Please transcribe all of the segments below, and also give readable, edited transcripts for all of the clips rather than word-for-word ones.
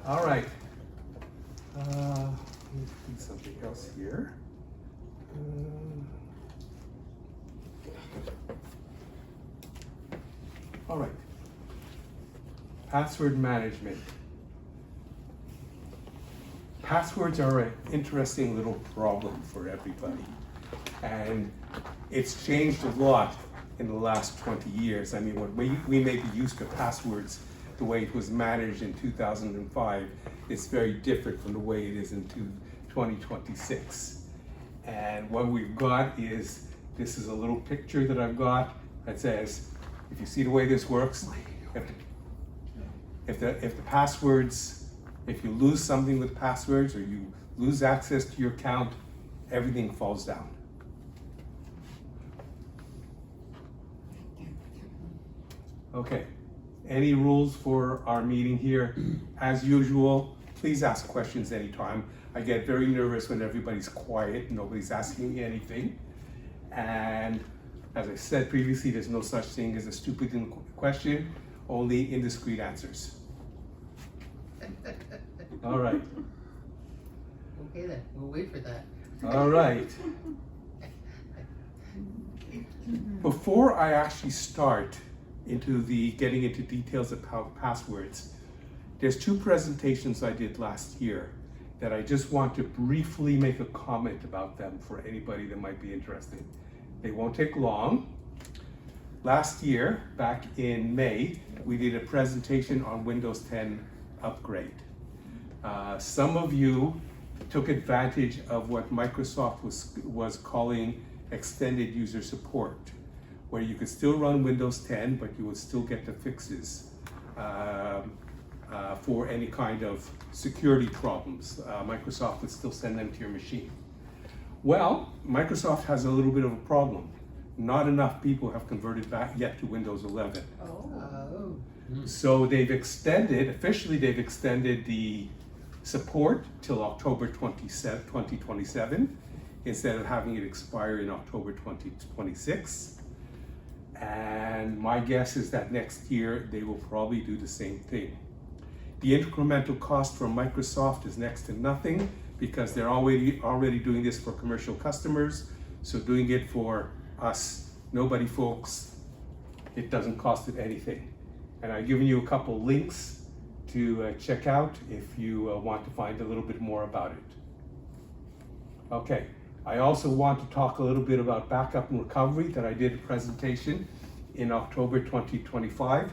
All right. Let me do something else here. All right. Password management. Passwords are an interesting little problem for everybody. And it's changed a lot in the last 20 years. I mean, what we may be used to passwords, the way it was managed in 2005, is very different from the way it is in 2026. And what we've got is, this is a little picture that I've got that says, if you see the way this works, if the passwords, if you lose something with passwords or you lose access to your account, everything falls down. Okay, any rules for our meeting here? As usual, please ask questions anytime. I get very nervous when everybody's quiet and nobody's asking me anything. And as I said previously, there's no such thing as a stupid question, only indiscreet answers. All right. Okay then, we'll wait for that. All right. Before I actually start getting into details about passwords, there's two presentations I did last year that I just want to briefly make a comment about them for anybody that might be interested. They won't take long. Last year, back in May, we did a presentation on Windows 10 upgrade. Some of you took advantage of what Microsoft was calling extended user support, where you could still run Windows 10, but you would still get the fixes for any kind of security problems. Microsoft would still send them to your machine. Well, Microsoft has a little bit of a problem. Not enough people have converted back yet to Windows 11. Oh. So officially they've extended the support till October 2027, instead of having it expire in October 2026. And my guess is that next year they will probably do the same thing. The incremental cost for Microsoft is next to nothing because they're already doing this for commercial customers. So doing it for us, nobody folks, it doesn't cost it anything. And I've given you a couple links to check out if you want to find a little bit more about it. Okay, I also want to talk a little bit about backup and recovery that I did a presentation in October 2025.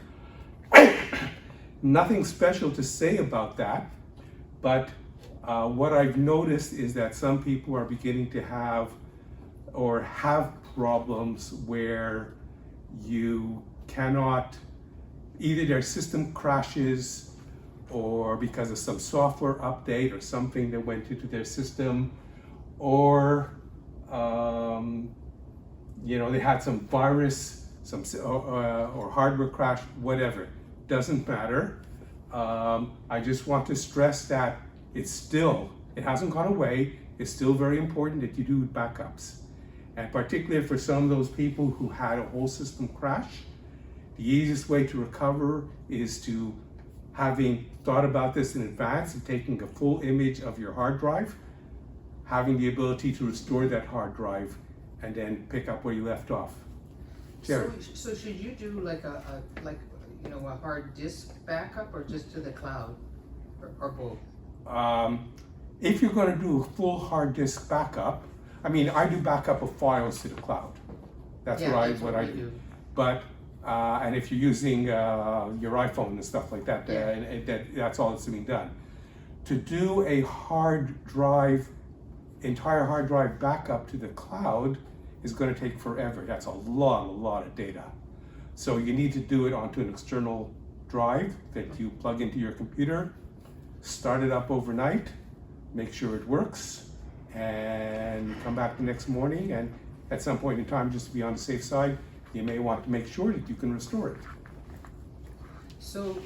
Nothing special to say about that, but what I've noticed is that some people are beginning to have problems where you cannot, either their system crashes or because of some software update or something that went into their system, or they had some virus, or hardware crash, whatever. Doesn't matter. I just want to stress that it hasn't gone away. It's still very important that you do backups. And particularly for some of those people who had a whole system crash, the easiest way to recover is to, having thought about this in advance and taking a full image of your hard drive, having the ability to restore that hard drive and then pick up where you left off. Jerry. So should you do like a hard disk backup or just to the cloud or both? If you're going to do a full hard disk backup, I mean, I do backup of files to the cloud. That's what I do. But and if you're using your iPhone and stuff like that, that's all that's being done. To do a entire hard drive backup to the cloud is going to take forever. That's a lot of data. So you need to do it onto an external drive that you plug into your computer, start it up overnight, make sure it works, and come back the next morning, and at some point in time, just to be on the safe side, you may want to make sure that you can restore it. So,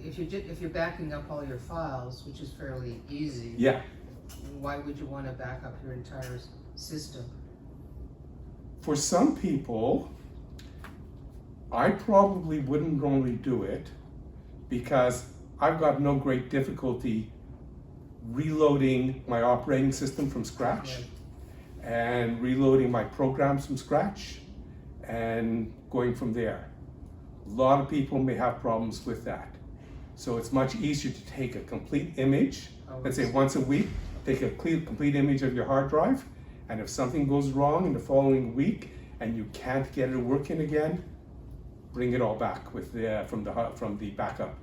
if you're backing up all your files, which is fairly easy. Yeah. Why would you want to back up your entire system? For some people, I probably wouldn't normally do it, because I've got no great difficulty reloading my operating system from scratch and reloading my programs from scratch and going from there. A lot of people may have problems with that. So it's much easier to take a complete image, let's say once a week, take a complete image of your hard drive, and if something goes wrong in the following week and you can't get it working again, bring it all back with from the backup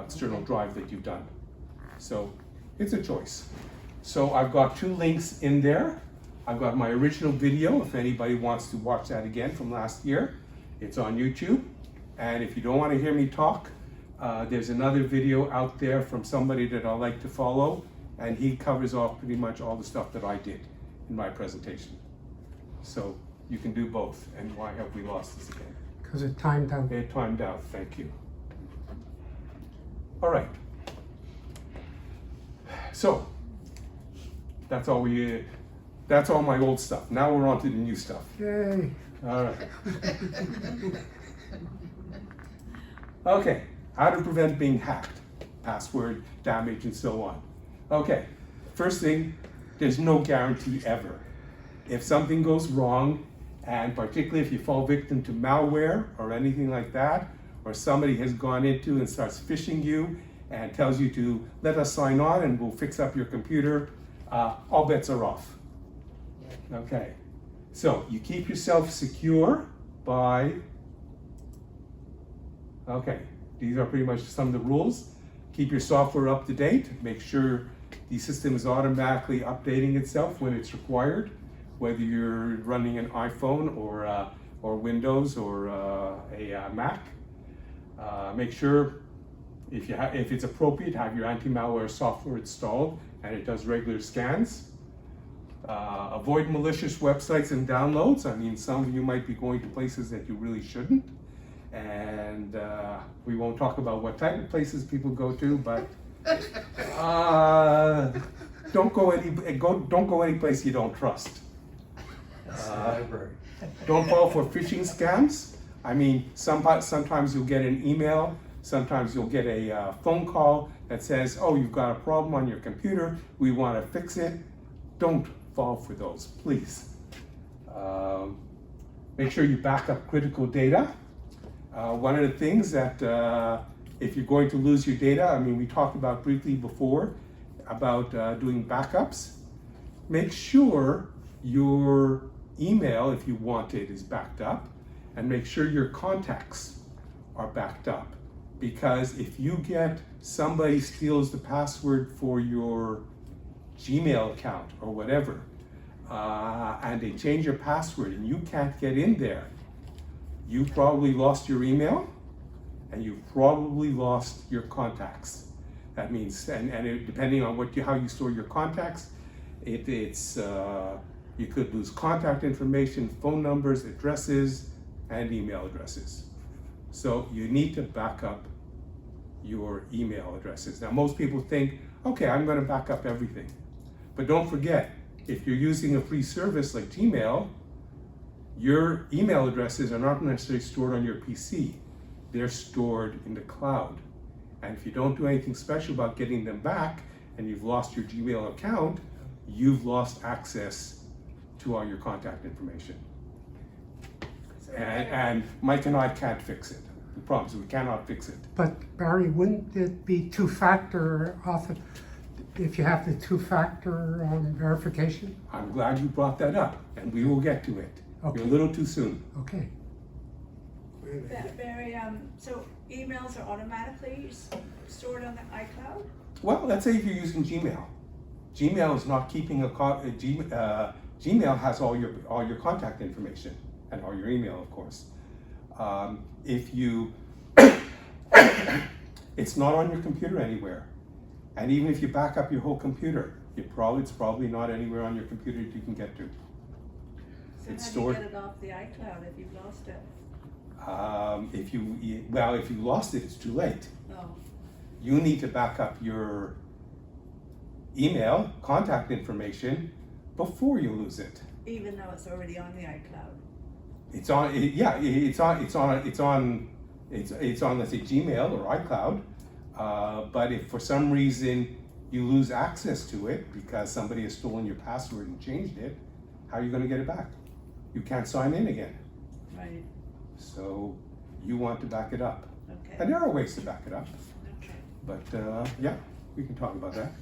external drive that you've done. So it's a choice. So I've got 2 links in there. I've got my original video, if anybody wants to watch that again from last year. It's on YouTube. And if you don't want to hear me talk, there's another video out there from somebody that I like to follow, and he covers off pretty much all the stuff that I did in my presentation. So you can do both. And why have we lost this again? Because it timed out. It timed out, thank you. All right. So that's all my old stuff. Now we're on to the new stuff. Yay. All right. Okay, how to prevent being hacked, password damage, and so on. Okay, first thing, there's no guarantee ever. If something goes wrong, and particularly if you fall victim to malware or anything like that, or somebody has gone into and starts phishing you and tells you to let us sign on and we'll fix up your computer, all bets are off. Okay, so you keep yourself secure by, okay, these are pretty much some of the rules. Keep your software up to date. Make sure the system is automatically updating itself when it's required, whether you're running an iPhone or Windows or a Mac. Make sure if it's appropriate, have your anti-malware software installed and it does regular scans. Avoid malicious websites and downloads. I mean, some of you might be going to places that you really shouldn't, and we won't talk about what type of places people go to, but don't go any place you don't trust. Don't fall for phishing scams. I mean, sometimes you'll get an email, sometimes you'll get a phone call that says, oh, you've got a problem on your computer, we want to fix it. Don't fall for those, please. Make sure you back up critical data. One of the things that if you're going to lose your data, I mean, we talked about briefly before about doing backups. Make sure your email, if you want it, is backed up, and make sure your contacts are backed up. Because if you get somebody steals the password for your Gmail account or whatever, and they change your password and you can't get in there, you probably lost your email and you probably lost your contacts. That means, depending on how you store your contacts, you could lose contact information, phone numbers, addresses, and email addresses. So you need to back up your email addresses. Now, most people think, okay, I'm going to back up everything. But don't forget, if you're using a free service like Gmail, your email addresses are not necessarily stored on your PC. They're stored in the cloud. And if you don't do anything special about getting them back, and you've lost your Gmail account, you've lost access to all your contact information. And Mike and I can't fix it. The problem is we cannot fix it. But Barry, wouldn't it be two-factor if you have the two-factor verification? I'm glad you brought that up, and we will get to it. Okay. You're a little too soon. Okay. Barry, so emails are automatically stored on the iCloud? Well, let's say if you're using Gmail. Gmail is not keeping Gmail has all your contact information and all your email, of course. If you, it's not on your computer anywhere. And even if you back up your whole computer, it's probably not anywhere on your computer that you can get to. So It's how stored. do you get it off the iCloud if you've lost it? If you lost it, it's too late. Oh, You need to back up your email, contact information before you lose it. even though it's already on the iCloud? It's on It's on, let's say, Gmail or iCloud, but if for some reason you lose access to it because somebody has stolen your password and changed it, how are you gonna get it back? You can't sign in again. Right, So you want to back it up. okay, And there are ways to back it up, okay. but yeah, we can talk about that.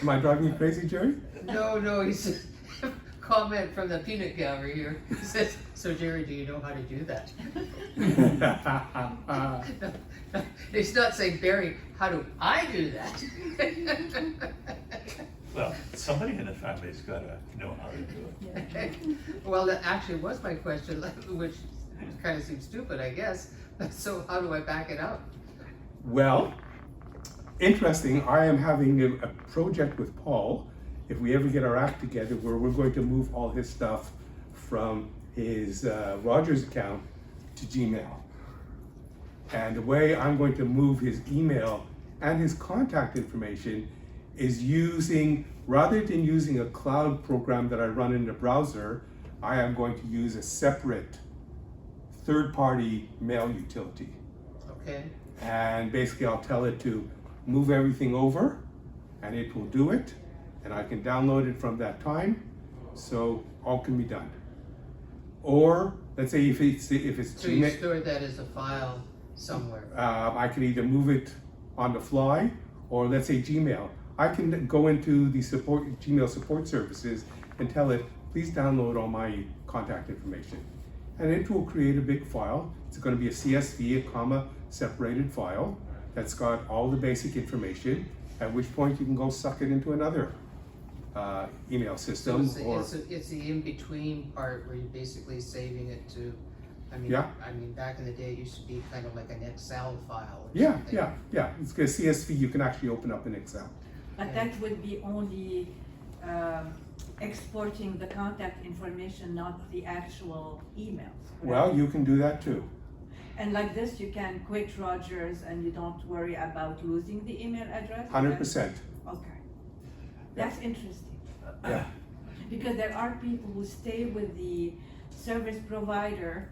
Am I driving you crazy, Jerry? No, he says, comment from the peanut gallery here. He says, so Jerry, do you know how to do that? He's not saying, Barry, how do I do that? Well, somebody in the family's gotta know how to do it. Well, that actually was my question, which kind of seems stupid, I guess. So how do I back it up? Well, interesting, I am having a project with Paul, if we ever get our act together, where we're going to move all his stuff from his Rogers account to Gmail. And the way I'm going to move his email and his contact information is using, rather than using a cloud program that I run in the browser, I am going to use a separate third-party mail utility. Okay, And basically I'll tell it to move everything over and it will do it. And I can download it from that time, so all can be done. Or let's say if it's so you Gmail, store that as a file somewhere. I can either move it on the fly, or let's say Gmail. I can go into the Gmail support services and tell it, please download all my contact information. And it will create a big file. It's going to be a CSV, a comma separated file that's got all the basic information, at which point you can go suck it into another email So system. it's the in-between part where you're basically saving it to, Yeah. back in the day, it used to be kind of like an Excel file or Yeah, something. yeah. It's a CSV you can actually open up in Excel. But that would be only exporting the contact information, not the actual emails. correct? Well, you can do that too. And like this, you can quit Rogers and you don't worry about losing the email address? 100%. Okay. That's interesting. Yeah. Because there are people who stay with the service provider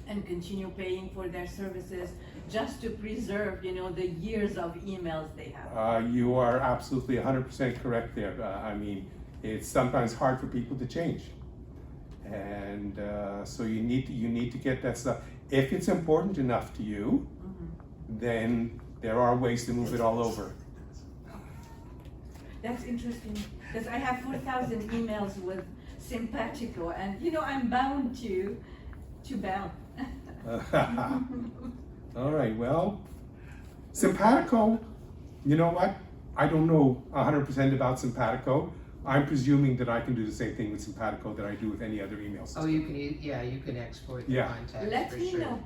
and continue paying for their services just to preserve, the years of emails they have. You are absolutely 100% correct there. It's sometimes hard for people to change. And so you need to get that stuff. If it's important enough to you, then there are ways to move it all over. That's interesting, because I have 4,000 emails with Simpatico, and I'm bound to bound. All right, well, Simpatico, you know what? I don't know 100% about Simpatico. I'm presuming that I can do the same thing with Simpatico that I do with any other email system. Oh, you can export the Yeah. contacts Let for me sure. know.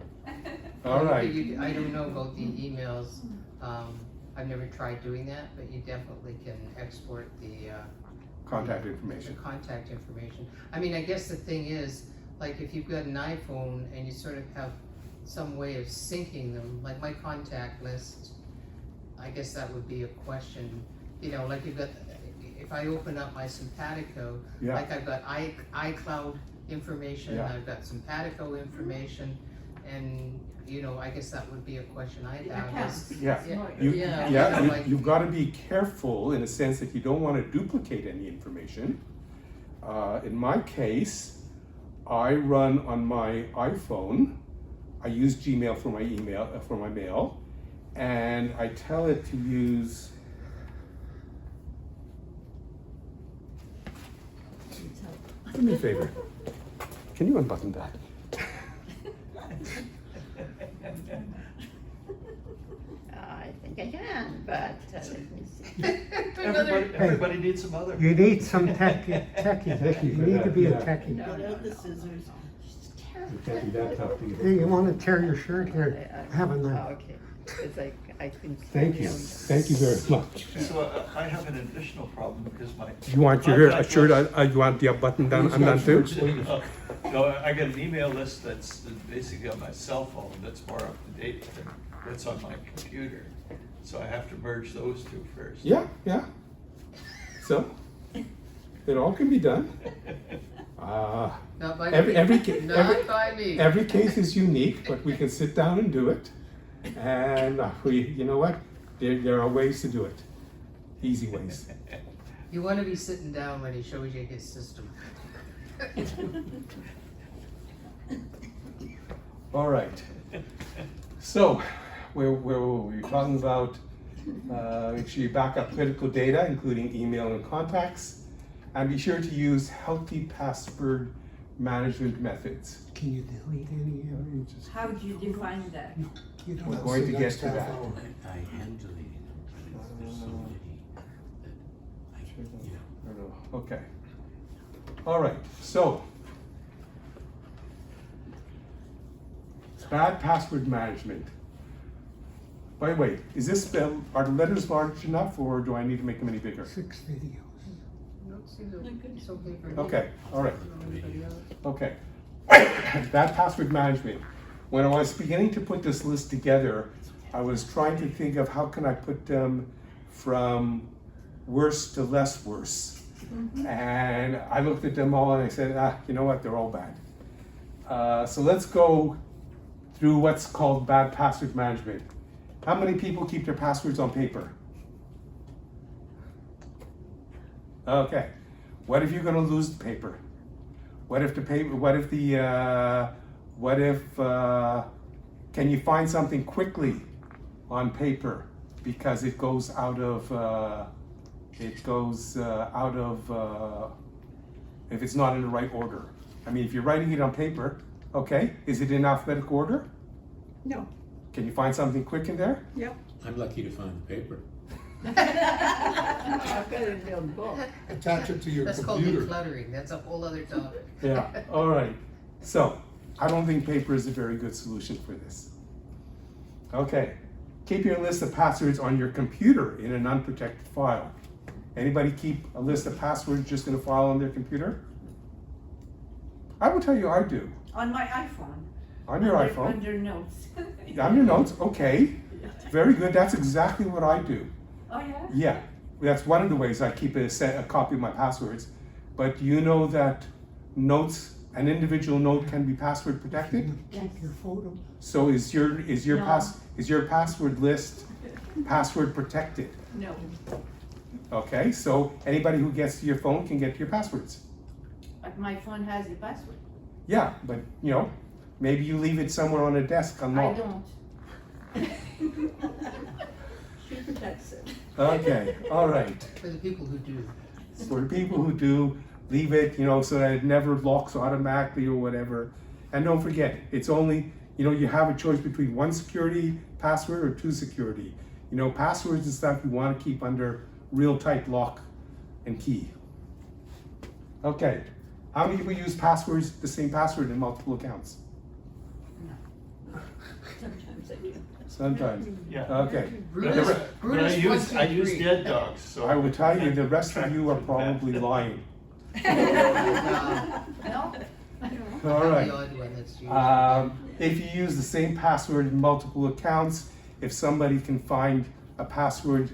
All right. I don't know about the emails, I've never tried doing that, but you definitely can export the Contact the information. contact information. I guess the thing is, like if you've got an iPhone and you sort of have some way of syncing them, like my contact list, I guess that would be a question, like you've got, if I open up my Simpatico, Yeah. like I've got iCloud information, Yeah. I've got Simpatico information, and, I guess that would be a question I'd The have. accounts. is- Yeah. Yeah. You've got to be careful in a sense that you don't want to duplicate any information. In my case, I run on my iPhone. I use Gmail for my email, for my mail, and I tell it to use. Do me a favor. Can you unbutton that? I think I can, but let me see. Everybody needs some other. You need some techies, you need to be a techie. Get out the scissors. It's terrible. It can't be that tough to Hey, you wanna tear your shirt here, have a Oh, knife. okay, it's like, I can. Thank you. Thank you very much. So I have an additional problem because my. You want your shirt? You want the button down? I'm done too. No, I get an email list that's basically on my cell phone that's more up to date than what's on my computer. So I have to merge those two first. Yeah. So it all can be done. Not by Every- me. every ca- Not by me. Every case is unique, but we can sit down and do it. And you know what? There are ways to do it. Easy ways. You wanna be sitting down when he shows you his system. All right. So, where were we? Talking about make sure you back up critical data, including email and contacts, and be sure to use healthy password management methods. Can you delete any of it? Just- How do you define that? No, you don't. We're going to get to that. I am deleting them, but there's so many that I, you know. I don't know. Okay. All right. So, bad password management. By the way, is this are the letters large enough, or do I need to make them any bigger? 6 videos. No, it's okay for me. Okay. All right. I don't know anybody else. Okay. Bad password management. When I was beginning to put this list together, I was trying to think of how can I put them from worse to less worse. And I looked at them all and I said, you know what, they're all bad. So let's go through what's called bad password management. How many people keep their passwords on paper? Okay. What if you're going to lose the paper? What if can you find something quickly on paper because it goes out of if it's not in the right order? I mean, if you're writing it on paper, okay, is it in alphabetical order? No, Can you find something quick in there? yep. I'm lucky to find the paper. I've got it in the book. Attach it to your That's called computer. decluttering, that's a whole other topic. Yeah, all right. So, I don't think paper is a very good solution for this. Okay, keep your list of passwords on your computer in an unprotected file. Anybody keep a list of passwords just in a file on their computer? I will tell you I do. On my iPhone. On your Under- iPhone. Under notes. On your notes, okay. Very good, that's exactly what I do. Oh, yeah? Yeah, that's one of the ways I keep a copy of my passwords. But you know that an individual note can be password protected? Keep your photo. So is your No. password list password protected? No. Okay, so anybody who gets to your phone can get to your passwords. But my phone has the password. Yeah, but maybe you leave it somewhere on a desk I unlocked. don't. She protects it. Okay, all right. For the people who do. For the people who do, leave it, so that it never locks automatically or whatever. And don't forget, it's only, you have a choice between one security password or two security. Passwords and stuff you want to keep under real tight lock and key. Okay, how many people use the same password in multiple accounts? Sometimes I do. Sometimes. Yeah. Okay. Brutus, But I Brutus, use, I 1, 2, use 3. dead dogs, so. I will tell you, the rest of you are probably lying. No? All right. The odd one that's used. If you use the same password in multiple accounts, if somebody can find a password,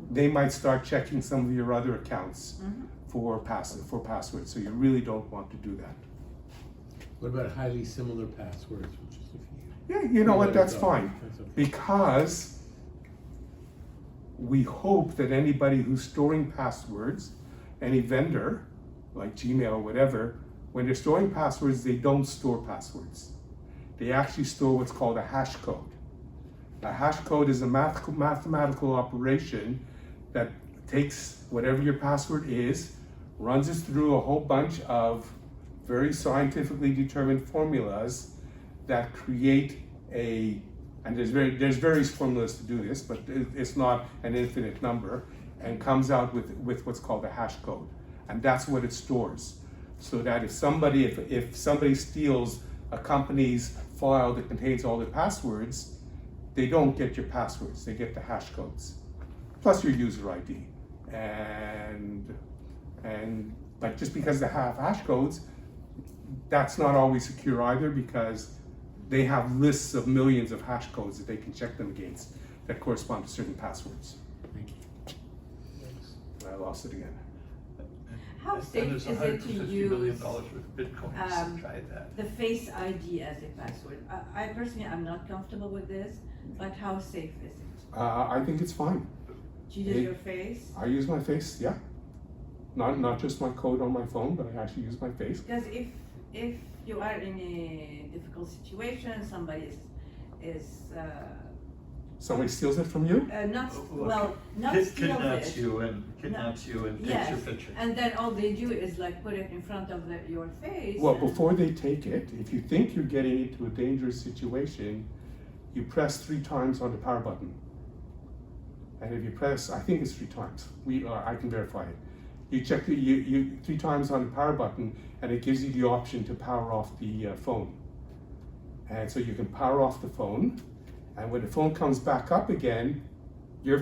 they might start checking some of your other accounts for passwords. So you really don't want to do that. What about highly similar passwords, which is if you. Yeah, you know what? That's fine. That's okay. Because we hope that anybody who's storing passwords, any vendor, like Gmail or whatever, when they're storing passwords, they don't store passwords. They actually store what's called a hash code. A hash code is a mathematical operation that takes whatever your password is, runs it through a whole bunch of very scientifically determined formulas that create and there's various formulas to do this, but it's not an infinite number, and comes out with what's called a hash code. And that's what it stores. So that if somebody steals a company's file that contains all their passwords, they don't get your passwords, they get the hash codes, plus your user ID. But just because they have hash codes, that's not always secure either, because they have lists of millions of hash codes that they can check them against that correspond to certain passwords. Thank you. I lost it again. How And safe there's is it to $150 million use worth of Bitcoins, try that. the Face ID as a password? I personally, I'm not comfortable with this, but how safe is it? I think it's fine. Do you use your face? I use my face, yeah. Not just my code on my phone, but I actually use my face. Because if you are in a difficult situation, somebody is Somebody steals it from you? not, Well, well, not steal Kidnaps it. you and takes your Yes, picture. and then all they do is like put it in front of your face. Well, and- before they take it, if you think you're getting into a dangerous situation, you press 3 times on the power button. And if you press, I think it's 3 times. I can verify it. You check you 3 times on the power button, and it gives you the option to power off the phone. And so you can power off the phone, and when the phone comes back up again, your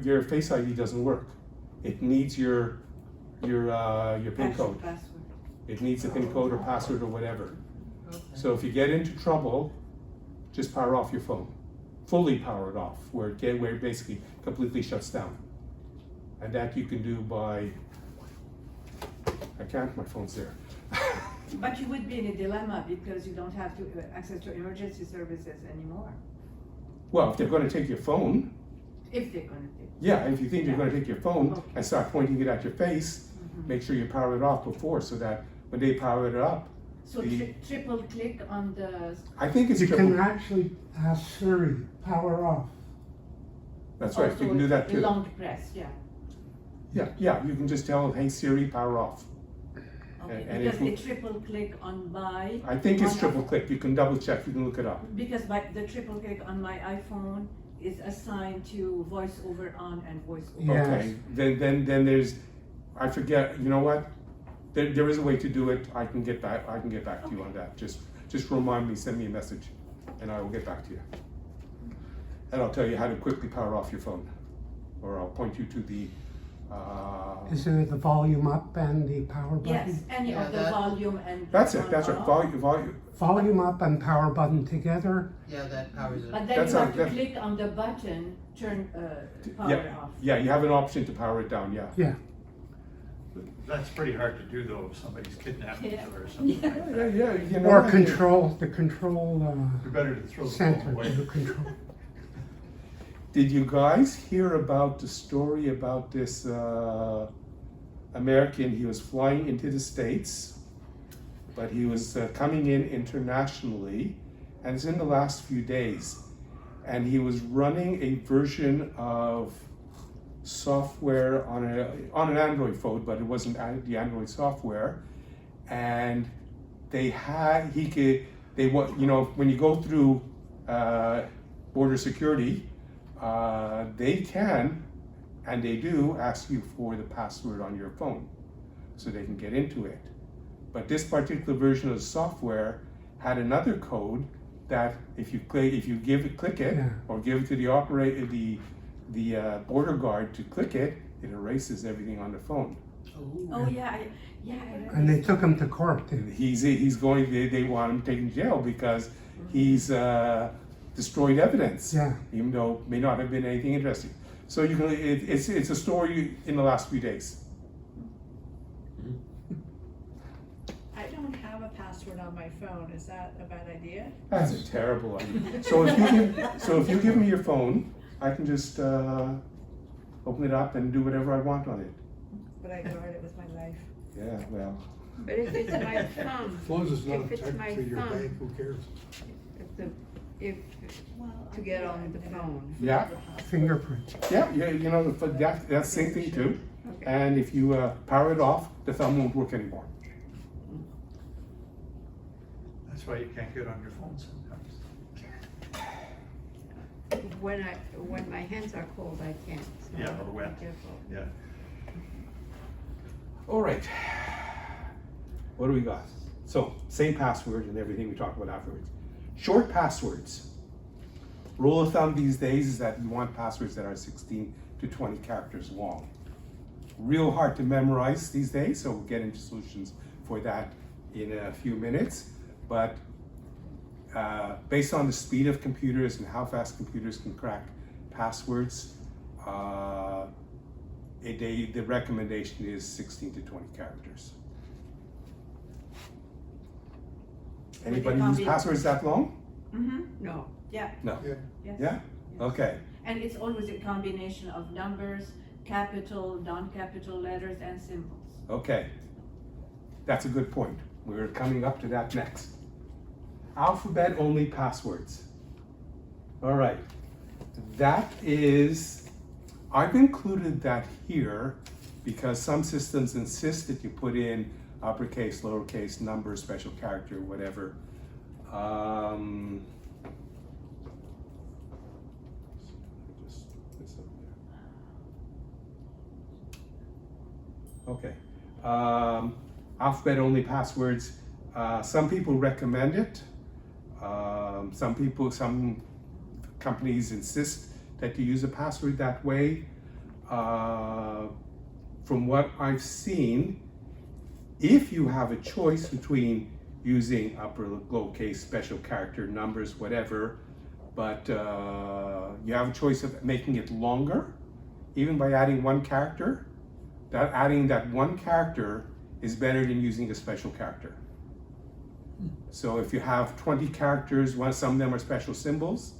your Face ID doesn't work. It needs your PIN Actual code. password. It needs a PIN code or password or whatever. Okay. So if you get into trouble, just power off your phone. Fully power it off, where it basically completely shuts down. And that you can do by, I can't, my phone's there. But you would be in a dilemma because you don't have to access to emergency services anymore, Well, if they're gonna take your phone, if they're gonna take. yeah, if you think they're gonna take your phone Okay. and start pointing it at your face, make sure you power it off before, so that when they power it up, So the- triple click on the, I think it's You triple. can actually ask Siri, power off. That's right, you can do that a too. long press, yeah. Yeah, you can just tell, hey Siri, power off. Okay, And because if- a triple click on my. I think it's on- triple click, you can double check, you can look it up. Because the triple click on my iPhone is assigned to voice over on and voice over. Yeah. Okay, then there's, I forget, you know what? There is a way to do it, I can get back to you on that, just remind me, send me a message, and I will get back to you. And I'll tell you how to quickly power off your phone, or I'll point you to the, Is there the volume up and the power button? Yes, any Yeah, of the that- volume and. that's on it, that's or right, off. volume, Volume up and power button together? Yeah, that powers it. But then That's you how- have to that- click on the button, turn, power yeah, off. yeah, you have an option to power it down, yeah. Yeah. That's pretty hard to do though, if somebody's kidnapping you Yeah. or something like Yeah, that. yeah, you know. Or what? control, the control You're better to throw the center, phone away. the control. Did you guys hear about the story about this American? He was flying into the States, but he was coming in internationally, and it's in the last few days. And he was running a version of software on an Android phone, but it wasn't the Android software. And when you go through border security, they can, and they do, ask you for the password on your phone so they can get into it. But this particular version of the software had another code that if you click it, Yeah. or give it to the operator, the border guard to click it, it erases everything on the phone. Oh, yeah, I And they took him to court. He's going. They want him taken to jail because he's destroyed evidence. Yeah. Even though it may not have been anything interesting. So you can. It's a story in the last few days. I don't have a password on my phone, is that a bad idea? That's a terrible idea. So if you give me your phone, I can just open it up and do whatever I want on it. But I guard it with my life. Yeah. Well. But if it's my thumb, As long as it's not If it's my attached to your thumb. bank, who cares? if, Well, to get on the phone. Yeah. Fingerprint. Yeah. You know that's the same thing too. And if you power it off, the thumb won't work anymore. That's why you can't get on your phone sometimes. When my hands are cold, I can't. So Yeah, or wet. be careful. Yeah. All right. What do we got? So, same password and everything we talked about afterwards. Short passwords. Rule of thumb these days is that you want passwords that are 16 to 20 characters long. Real hard to memorize these days, so we'll get into solutions for that in a few minutes. But based on the speed of computers and how fast computers can crack passwords, the recommendation is 16 to 20 characters. Anybody can't use be- passwords that long? Mm-hmm, No. yeah. No. Yes. Yeah? Yes. Okay. And it's always a combination of numbers, capital, non-capital letters, and symbols. Okay. That's a good point. We're coming up to that next. Alphabet only passwords. All right. That is, I've included that here because some systems insist that you put in uppercase, lowercase, number, special character, whatever. Just put this up there. Okay. Alphabet only passwords. Some people recommend it. Some companies insist that you use a password that way. From what I've seen, if you have a choice between using upper, lowercase, special character, numbers, whatever, but you have a choice of making it longer, even by adding one character, that adding that one character is better than using a special character. So if you have 20 characters, some of them are special symbols,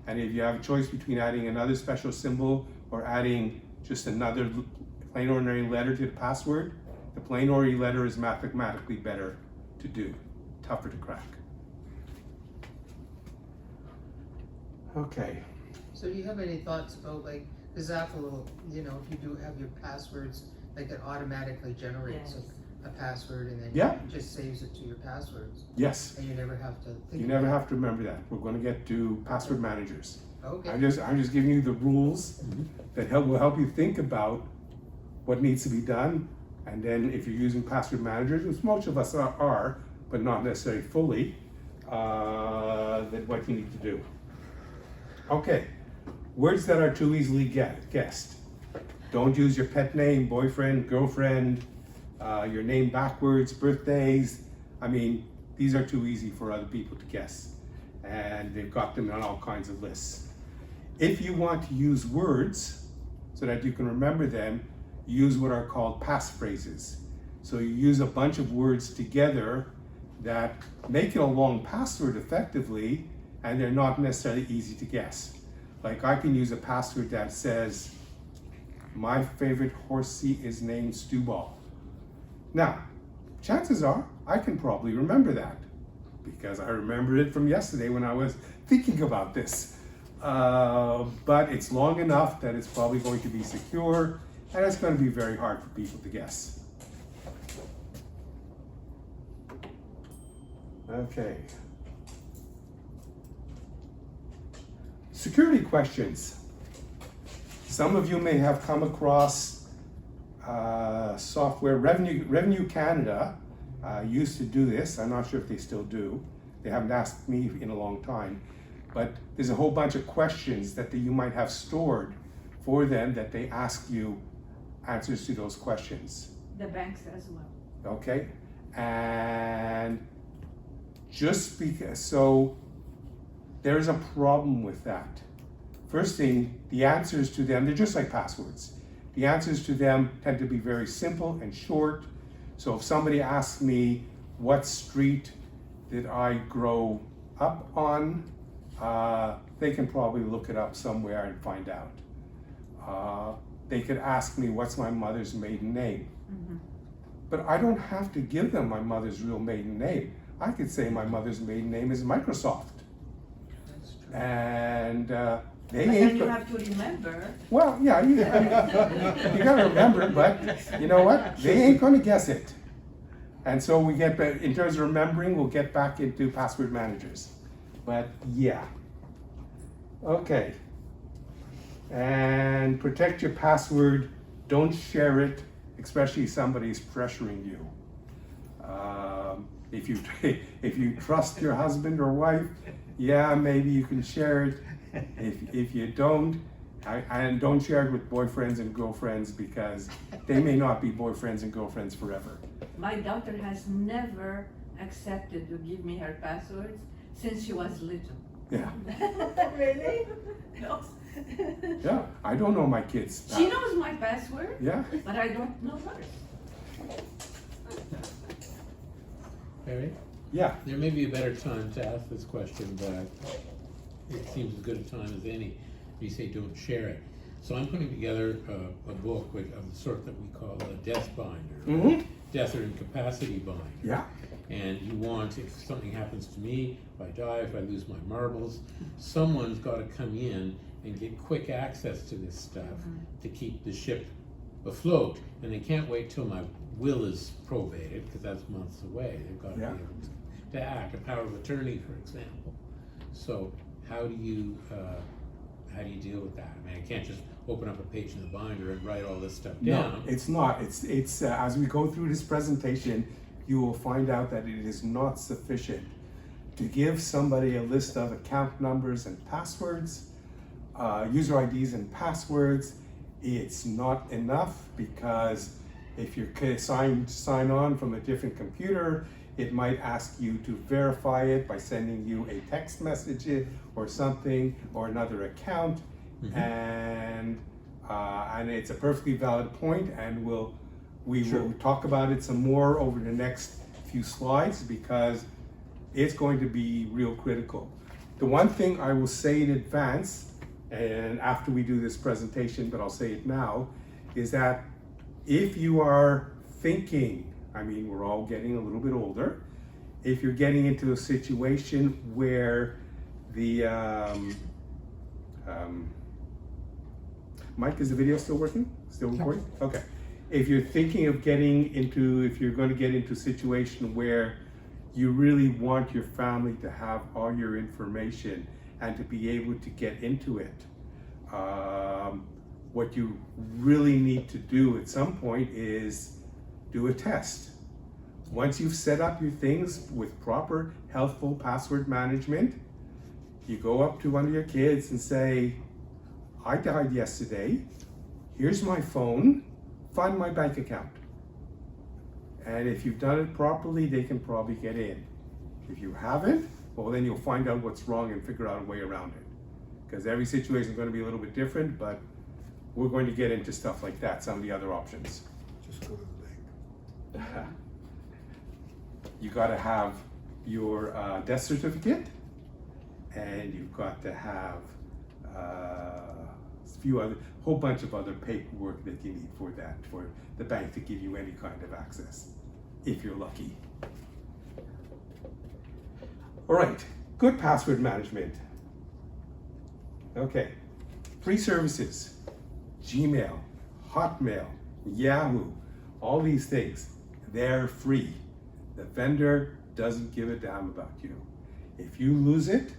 and if you have a choice between adding another special symbol or adding just another plain ordinary letter to the password, the plain ordinary letter is mathematically better to do, tougher to crack. Okay. So do you have any thoughts about like, because Apple, you know, if you do have your passwords, like it automatically generates Yes. a password and then Yeah. it just saves it to your passwords. Yes, And you never have to think you never about have to remember that. We're going to get to password managers. it. Okay. I'm just giving you the rules that will help you think about what needs to be done, and then if you're using password managers, which most of us are but not necessarily fully, then what you need to do. Okay, words that are too easily guessed. Don't use your pet name, boyfriend, girlfriend, your name backwards, birthdays. I mean, these are too easy for other people to guess, and they've got them on all kinds of lists. If you want to use words so that you can remember them, use what are called passphrases. So you use a bunch of words together that make it a long password effectively, and they're not necessarily easy to guess. Like I can use a password that says, my favorite horsey is named Stewball. Now, chances are I can probably remember that because I remembered it from yesterday when I was thinking about this. But it's long enough that it's probably going to be secure, and it's going to be very hard for people to guess. Okay. Security questions. Some of you may have come across software. Revenue Canada used to do this. I'm not sure if they still do. They haven't asked me in a long time. But there's a whole bunch of questions that you might have stored for them that they ask you answers to those questions. The banks as well. Okay? And just because, so there's a problem with that. First thing, the answers to them, they're just like passwords. The answers to them tend to be very simple and short. So if somebody asks me, what street did I grow up on? They can probably look it up somewhere and find out. They could ask me, what's my mother's maiden name? Mm-hmm. But I don't have to give them my mother's real maiden name. I could say my mother's maiden name is Microsoft. That's true. And they But then ain't. you have to remember. Well, yeah, you gotta remember, but you know what? They ain't gonna guess it. And so we get, in terms of remembering, we'll get back into password managers. But yeah. Okay. And protect your password. Don't share it, especially if somebody's pressuring you. If you trust your husband or wife, yeah, maybe you can share it. If you don't, and don't share it with boyfriends and girlfriends because they may not be boyfriends and girlfriends forever. My daughter has never accepted to give me her passwords since she was little. Yeah, Really? No. yeah, I don't know my kids. She knows my password, Yeah, but I don't know hers. Barry, yeah, there may be a better time to ask this question, but it seems as good a time as any. You say don't share it. So I'm putting together a book of the sort that we call a death binder, mm-hmm, death or incapacity binder. yeah, And you want, if something happens to me, if I die, if I lose my marbles, someone's got to come in and get quick access to this stuff to keep the ship afloat. And they can't wait till my will is probated, because that's months away. They've got to Yeah. be able to act, a power of attorney, for example. So how do you deal with that? I mean, I can't just open up a page in the binder and write all this stuff no, down. it's not, it's, as we go through this presentation, you will find out that it is not sufficient to give somebody a list of account numbers and passwords, user IDs and passwords. It's not enough, because if you sign on from a different computer, it might ask you to verify it by sending you a text message or something, or another account. And it's a perfectly valid point, and we will talk about it some more over the next few slides, because it's going to be real critical. The one thing I will say in advance, and after we do this presentation, but I'll say it now, is that if you are thinking, I mean, we're all getting a little bit older, if you're getting into a situation where the Mike, is the video still working? Still recording? Okay. If you're thinking of if you're going to get into a situation where you really want your family to have all your information and to be able to get into it, what you really need to do at some point is do a test. Once you've set up your things with proper, healthful password management, you go up to one of your kids and say, I died yesterday, here's my phone, find my bank account. And if you've done it properly, they can probably get in. If you haven't, well, then you'll find out what's wrong and figure out a way around it. Because every situation is going to be a little bit different, but we're going to get into stuff like that, some of the other options. Just go to the bank. You got to have your death certificate, and you've got to have whole bunch of other paperwork that you need for that, for the bank to give you any kind of access, if you're lucky. All right, good password management. Okay, free services, Gmail, Hotmail, Yahoo, all these things, they're free. The vendor doesn't give a damn about you. If you lose it,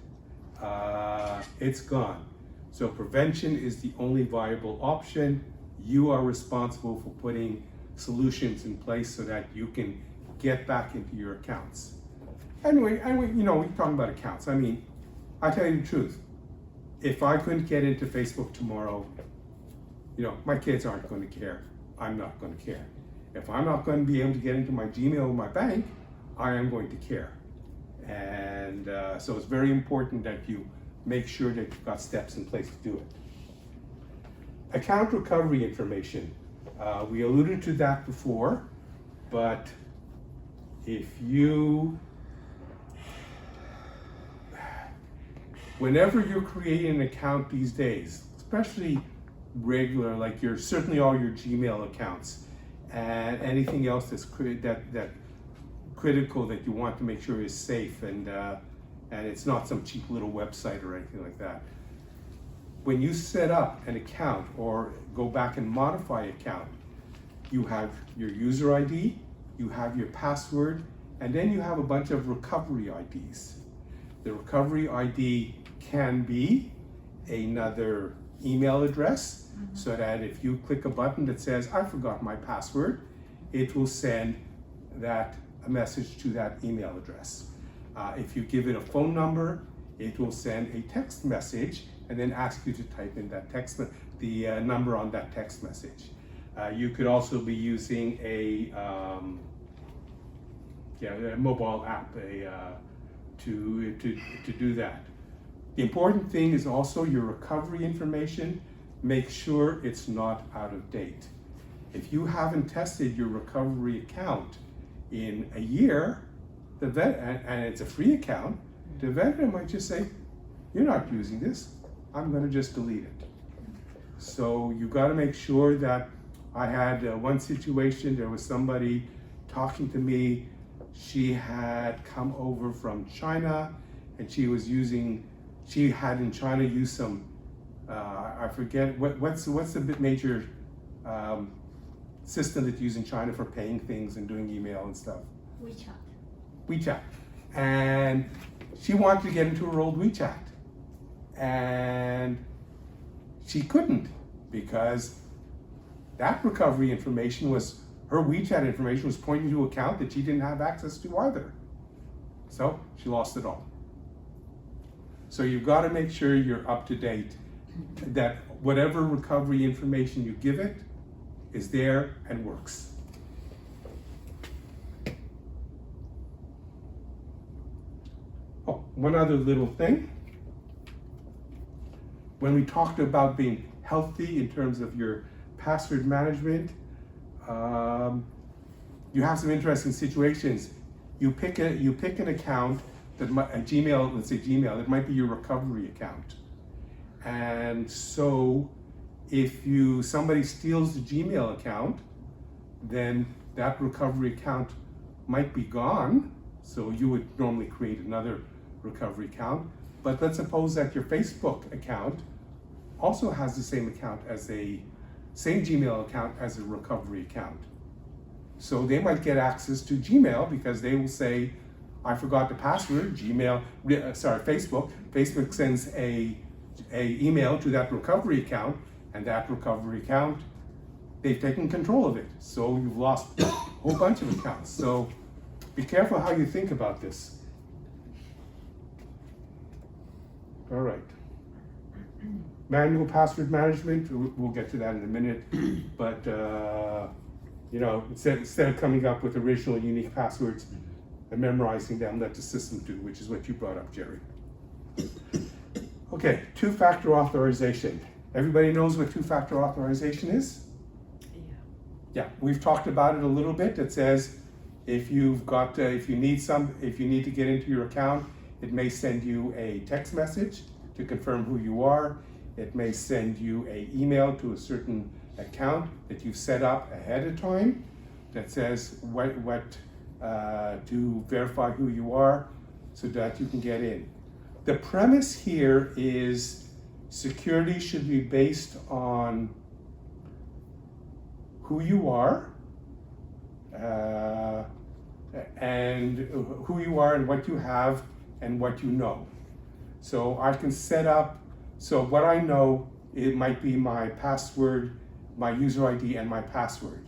it's gone. So prevention is the only viable option. You are responsible for putting solutions in place so that you can get back into your accounts. Anyway, you know, we're talking about accounts. I mean, I tell you the truth. If I couldn't get into Facebook tomorrow, you know, my kids aren't going to care. I'm not going to care. If I'm not going to be able to get into my Gmail or my bank, I am going to care. And so it's very important that you make sure that you've got steps in place to do it. Account recovery information. We alluded to that before, but whenever you're creating an account these days, especially regular, like certainly all your Gmail accounts and anything else that's critical that you want to make sure is safe and it's not some cheap little website or anything like that. When you set up an account or go back and modify an account, you have your user ID, you have your password, and then you have a bunch of recovery IDs. The recovery ID can be another email address, so that if you click a button that says, I forgot my password, it will send a message to that email address. If you give it a phone number, it will send a text message and then ask you to type in that the number on that text message. You could also be using a mobile app to do that. The important thing is also your recovery information. Make sure it's not out of date. If you haven't tested your recovery account in a year, and it's a free account, the vendor might just say, you're not using this, I'm gonna just delete it. So you gotta make sure that I had one situation, there was somebody talking to me, she had come over from China and she had in China used some, I forget, what's the major system that's used in China for paying things and doing email and stuff? WeChat. And she wanted to get into her old WeChat. And she couldn't because that recovery information was, her WeChat information was pointing to an account that she didn't have access to either. So she lost it all. So you've got to make sure you're up to date, that whatever recovery information you give it is there and works. Oh, one other little thing. When we talked about being healthy in terms of your password management, you have some interesting situations. You pick an account that Gmail, let's say Gmail, that might be your recovery account. And so if somebody steals the Gmail account, then that recovery account might be gone. So you would normally create another recovery account. But let's suppose that your Facebook account also has the same Gmail account as a recovery account. So they might get access to Gmail because they will say, I forgot the password, Facebook. Facebook sends a email to that recovery account, and that recovery account, they've taken control of it. So you've lost a whole bunch of accounts. So be careful how you think about this. All right. Manual password management, we'll get to that in a minute, but instead of coming up with original unique passwords and memorizing them, let the system do, which is what you brought up, Jerry. Okay, two-factor authorization. Everybody knows what two-factor authorization is? Yeah, we've talked about it a little bit. It says if you need to get into your account, it may send you a text message to confirm who you are. It may send you an email to a certain account that you've set up ahead of time that says to verify who you are so that you can get in. The premise here is security should be based on who you are and what you have and what you know. So I can set up, so what I know, it might be my password, my user ID and my password.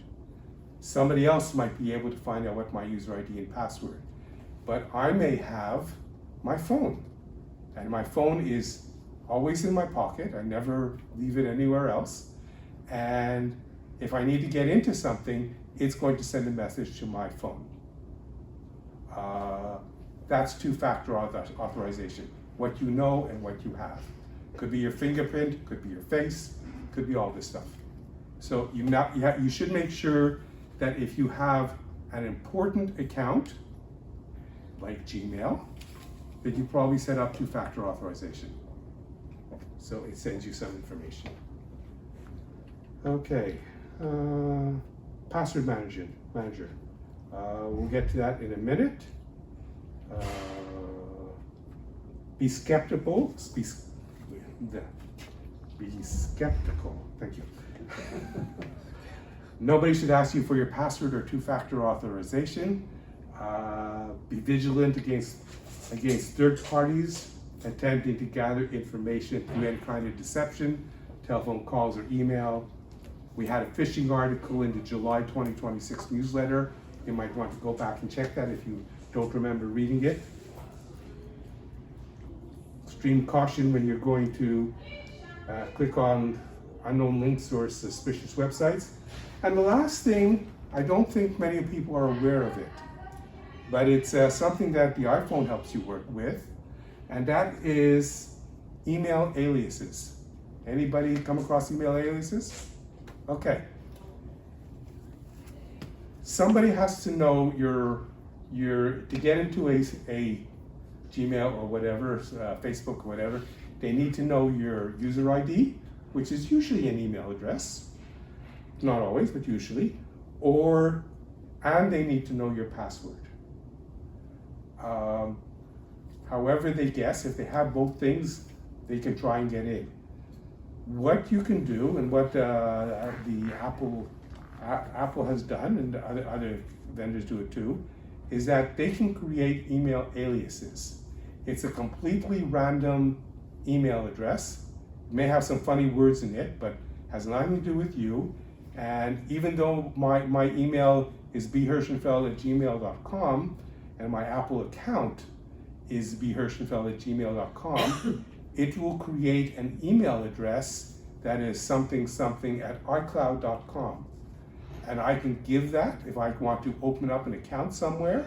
Somebody else might be able to find out what my user ID and password. But I may have my phone, and my phone is always in my pocket. I never leave it anywhere else. And if I need to get into something, it's going to send a message to my phone. That's two-factor authorization. What you know and what you have. Could be your fingerprint, could be your face, could be all this stuff. So you should make sure that if you have an important account, like Gmail, that you probably set up two-factor authorization. So it sends you some information. Okay, password manager. We'll get to that in a minute. Be skeptical. Be skeptical. Thank you. Nobody should ask you for your password or two-factor authorization. Be vigilant against third parties attempting to gather information through any kind of deception, telephone calls or email. We had a phishing article in the July 2026 newsletter. You might want to go back and check that if you don't remember reading it. Extreme caution when you're going to click on unknown links or suspicious websites. And the last thing, I don't think many people are aware of it, but it's something that the iPhone helps you work with, and that is email aliases. Anybody come across email aliases? Okay. Somebody has to know to get into a Gmail or whatever, Facebook or whatever, they need to know your user ID, which is usually an email address. Not always, but usually. And they need to know your password. However they guess, if they have both things, they can try and get in. What you can do, and what the Apple has done, and other vendors do it too, is that they can create email aliases. It's a completely random email address. It may have some funny words in it, but has nothing to do with you. And even though my email is bhershenfeld@gmail.com, and my Apple account is bhershenfeld@gmail.com, it will create an email address that is something at iCloud.com. And I can give that if I want to open up an account somewhere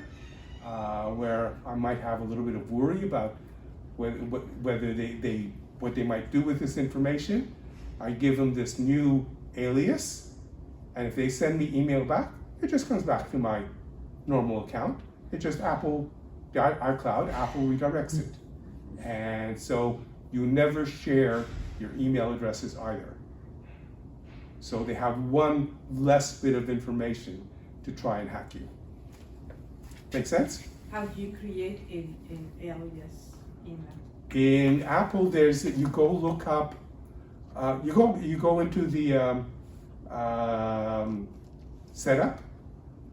where I might have a little bit of worry about whether what they might do with this information. I give them this new alias, and if they send me email back, it just comes back to my normal account. It just iCloud, Apple redirects it. And so you never share your email addresses either. So they have one less bit of information to try and hack you. Make sense? How do you create an alias email? In Apple, you go look up, you go into the setup.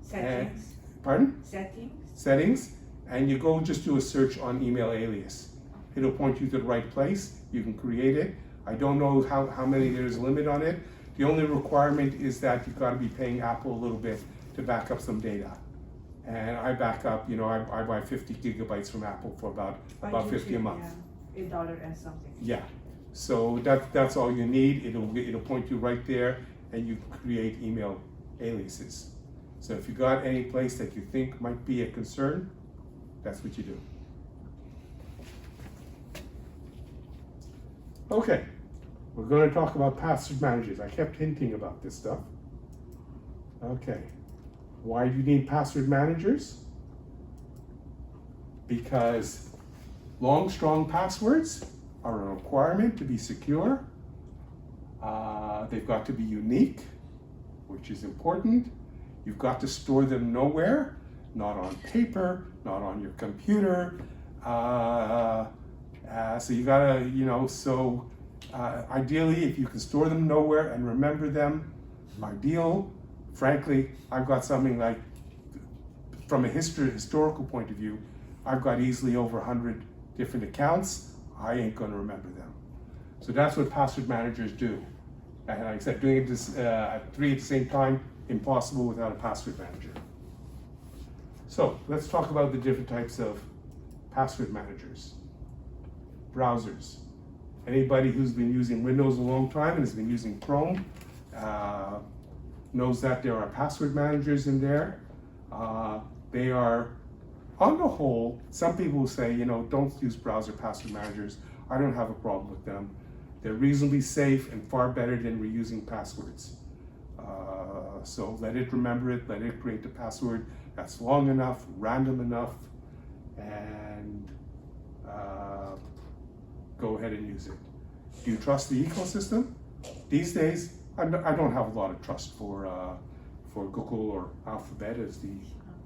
Settings? Pardon? Settings? Settings, and you go just do a search on email alias. It'll point you to the right place. You can create it. I don't know how many there's a limit on it. The only requirement is that you've got to be paying Apple a little bit to back up some data. And I back up, I buy 50 gigabytes from Apple for about $50 a month. Yeah, $1 and something. Yeah, so that's all you need. It'll point you right there, and you can create email aliases. So if you got any place that you think might be a concern, that's what you do. Okay, we're going to talk about password managers. I kept hinting about this stuff. Okay, why do you need password managers? Because long, strong passwords are a requirement to be secure. They've got to be unique, which is important. You've got to store them nowhere, not on paper, not on your computer. So you gotta, ideally, if you can store them nowhere and remember them, ideal. Frankly, I've got something like, from a historical point of view, I've got easily over 100 different accounts. I ain't gonna remember them. So that's what password managers do. And like I said, doing it at 3 at the same time, impossible without a password manager. So let's talk about the different types of password managers. Browsers. Anybody who's been using Windows a long time and has been using Chrome knows that there are password managers in there. They are, on the whole, some people will say, don't use browser password managers. I don't have a problem with them. They're reasonably safe and far better than reusing passwords. So let it remember it, let it create the password that's long enough, random enough, and go ahead and use it. Do you trust the ecosystem? These days, I don't have a lot of trust for Google or Alphabet, as the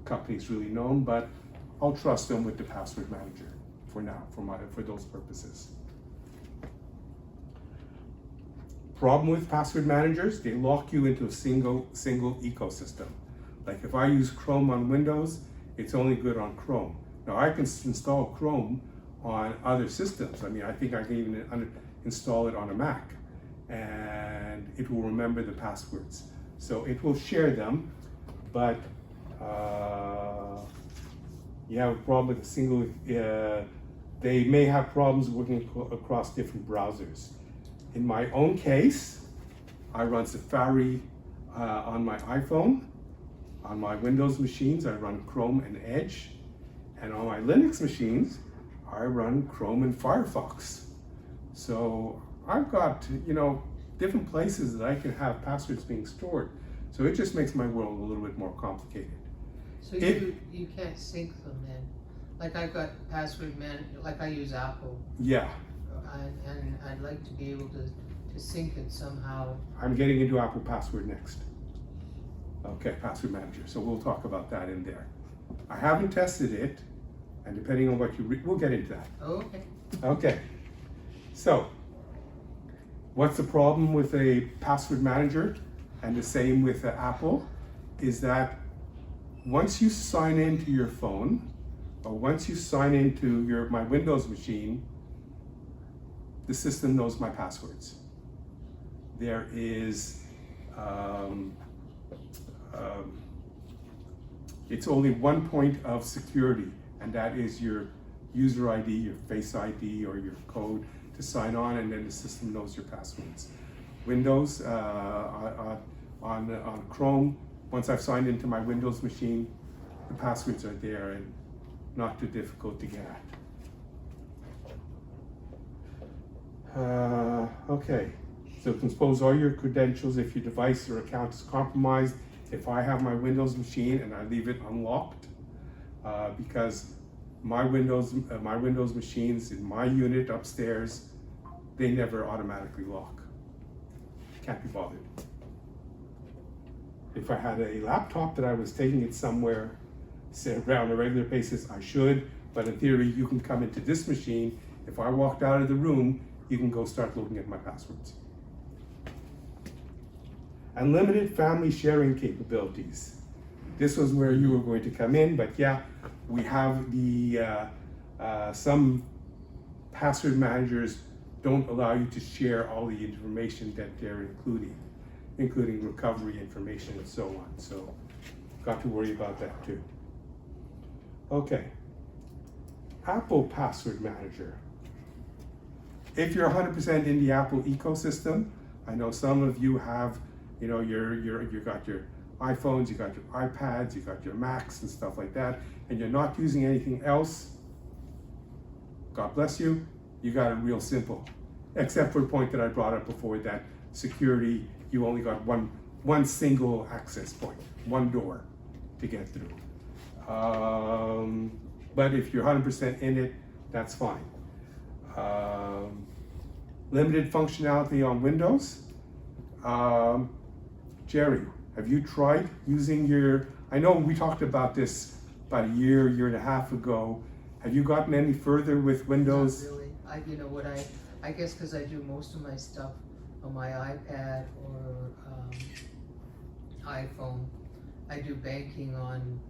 company's really known, but I'll trust them with the password manager for now, for those purposes. Problem with password managers, they lock you into a single ecosystem. Like if I use Chrome on Windows, it's only good on Chrome. Now I can install Chrome on other systems. I mean, I think I can even install it on a Mac, and it will remember the passwords. So it will share them, but you have a problem with a single, they may have problems working across different browsers. In my own case, I run Safari on my iPhone. On my Windows machines, I run Chrome and Edge. And on my Linux machines, I run Chrome and Firefox. So I've got, different places that I can have passwords being stored. So it just makes my world a little bit more complicated. So If- you can't sync them then? Like I've got password like I use Apple, Yeah, and I'd like to be able to sync it somehow. I'm getting into Apple Password next. Okay, Password Manager, so we'll talk about that in there. I haven't tested it, and depending on what we'll get into that. Oh, okay. Okay, so what's the problem with a password manager and the same with Apple is that once you sign into your phone or once you sign into my Windows machine, the system knows my passwords. There is it's only one point of security, and that is your user ID, your Face ID, or your code to sign on, and then the system knows your passwords. Windows, on Chrome, once I've signed into my Windows machine, the passwords are there and not too difficult to get at. Okay, so compose all your credentials if your device or account is compromised. If I have my Windows machine and I leave it unlocked, because my Windows machines in my unit upstairs, they never automatically lock. Can't be bothered. If I had a laptop that I was taking it somewhere, say around a regular basis, I should, but in theory, you can come into this machine. If I walked out of the room, you can go start looking at my passwords. Unlimited family sharing capabilities. This was where you were going to come in, but yeah, we have some password managers don't allow you to share all the information that they're including recovery information and so on. So, got to worry about that too. Okay, Apple Password Manager. If you're 100% in the Apple ecosystem, I know some of you have, you got your iPhones, you got your iPads, you got your Macs and stuff like that, and you're not using anything else. God bless you. You got it real simple, except for the point that I brought up before, that security, you only got one single access point, one door to get through. But if you're 100% in it, that's fine. Limited functionality on Windows. Jerry, have you tried using I know we talked about this about a year and a half ago. Have you gotten any further with Windows? Not really. I guess because I do most of my stuff on my iPad or iPhone. I do banking on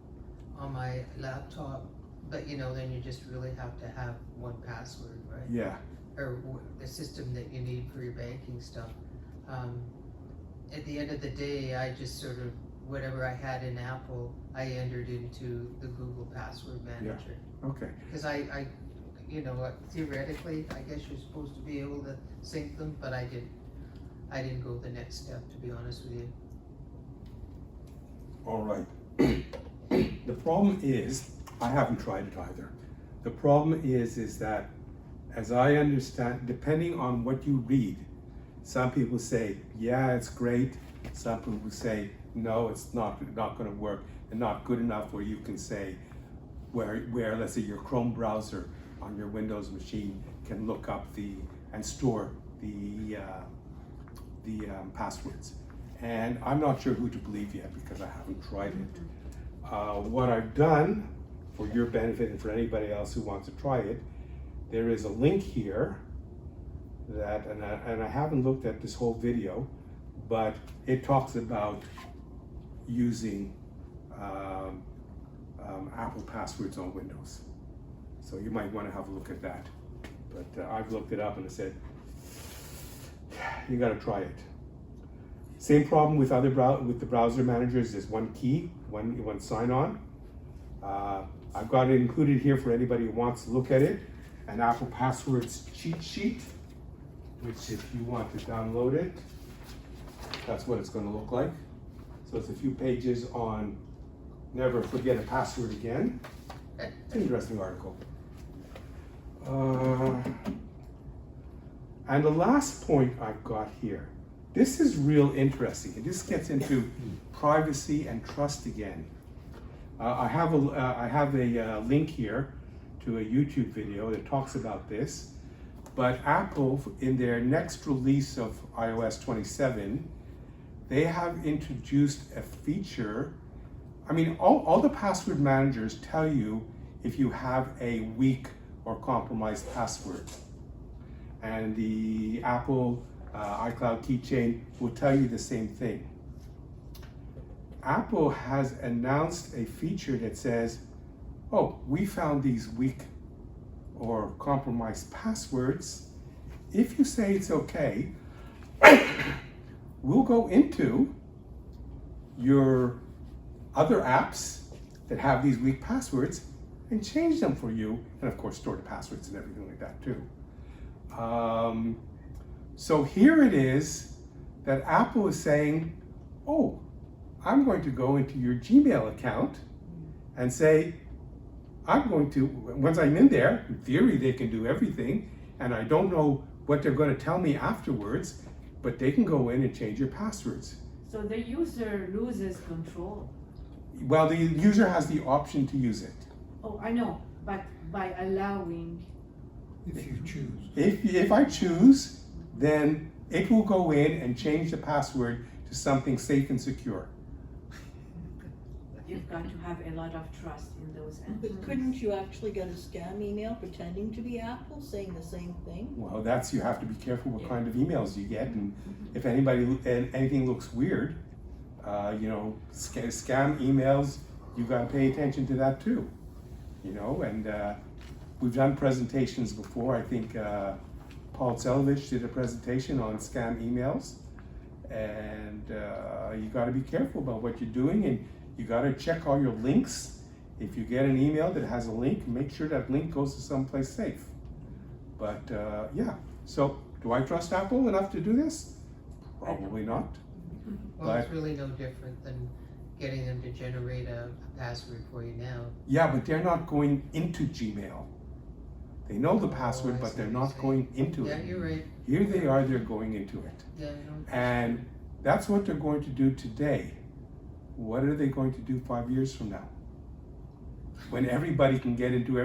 my laptop, but then you just really have to have one password, right? Yeah. Or the system that you need for your banking stuff. At the end of the day, I just sort of, whatever I had in Apple, I entered into the Google Password Manager. Okay. Because I theoretically, I guess you're supposed to be able to sync them, but I didn't go the next step, to be honest with you. All right. The problem is, I haven't tried it either. The problem is that, as I understand, depending on what you read, some people say, yeah, it's great. Some people say, no, it's not going to work and not good enough, where you can say, where let's say your Chrome browser on your Windows machine can look up and store the passwords. And I'm not sure who to believe yet because I haven't tried it. What I've done, for your benefit and for anybody else who wants to try it, there is a link here that, and I haven't looked at this whole video, but it talks about using Apple passwords on Windows. So you might want to have a look at that. But I've looked it up and I said, you got to try it. Same problem with with the browser managers. There's one key, one sign-on. I've got it included here for anybody who wants to look at it. An Apple Passwords cheat sheet, which if you want to download it, that's what it's going to look like. So it's a few pages on never forget a password again. It's an interesting article. And the last point I've got here, this is real interesting. It just gets into privacy and trust again. I have a link here to a YouTube video that talks about this. But Apple, in their next release of iOS 27, they have introduced a feature. I mean, all the password managers tell you if you have a weak or compromised password. And the Apple iCloud keychain will tell you the same thing. Apple has announced a feature that says, oh, we found these weak or compromised passwords. If you say it's okay, we'll go into your other apps that have these weak passwords and change them for you, and of course store the passwords and everything like that too. So here it is that Apple is saying, oh, I'm going to go into your Gmail account and say, I'm going to, once I'm in there, in theory they can do everything, and I don't know what they're going to tell me afterwards, but they can go in and change your passwords. So the user loses control. Well, the user has the option to use it. Oh, I know, but by allowing, If you choose. If I choose, then it will go in and change the password to something safe and secure. you've got to have a lot of trust in those apps. But couldn't you actually get a scam email pretending to be Apple saying the same thing? Well, you have to be careful what kind of emails you get, and if anything looks weird, scam emails, you got to pay attention to that too. And we've done presentations before. I think Paul Selvich did a presentation on scam emails, and you got to be careful about what you're doing, and you got to check all your links. If you get an email that has a link, make sure that link goes to someplace safe. But yeah, so do I trust Apple enough to do this? Probably not. Well, it's really no different than getting them to generate a password for you now. Yeah, but they're not going into Gmail. They know the password, I but see they're what you're not saying. going into Yeah, it. you're right. Here they are, they're going into it. Yeah, you know. And that's what they're going to do today. What are they going to do 5 years from now? When everybody can get into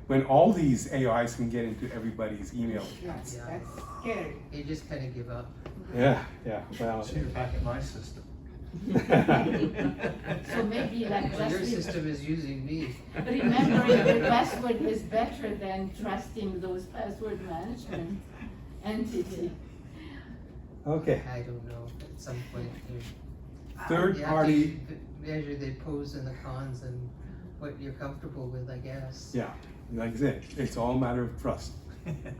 when all these AIs can get into everybody's email accounts. Yeah. That's scary. You just kind of give up. Yeah, well. So you're back in my system. So maybe like Well, your just system is using me. remembering the password is better than trusting those password management entity. Okay, I don't know, at some point, third you have party, to measure the pros and the cons and what you're comfortable with, I guess. yeah, like I said, it's all a matter of trust.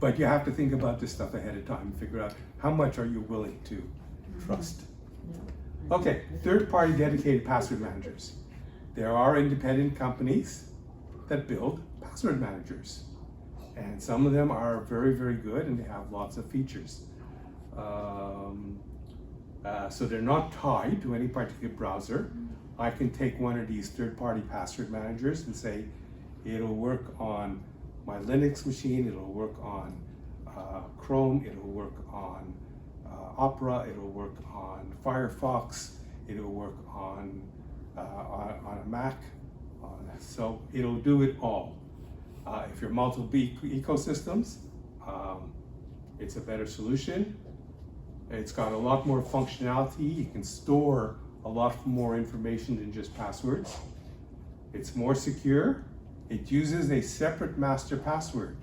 But you have to think about this stuff ahead of time and figure out how much are you willing to trust. Okay, third-party dedicated password managers. There are independent companies that build password managers. And some of them are very, very good and they have lots of features. So they're not tied to any particular browser. I can take one of these third-party password managers and say, it'll work on my Linux machine, it'll work on Chrome, it'll work on Opera, it'll work on Firefox, it'll work on a Mac, so it'll do it all. If you're multiple ecosystems, it's a better solution. It's got a lot more functionality. You can store a lot more information than just passwords. It's more secure. It uses a separate master password.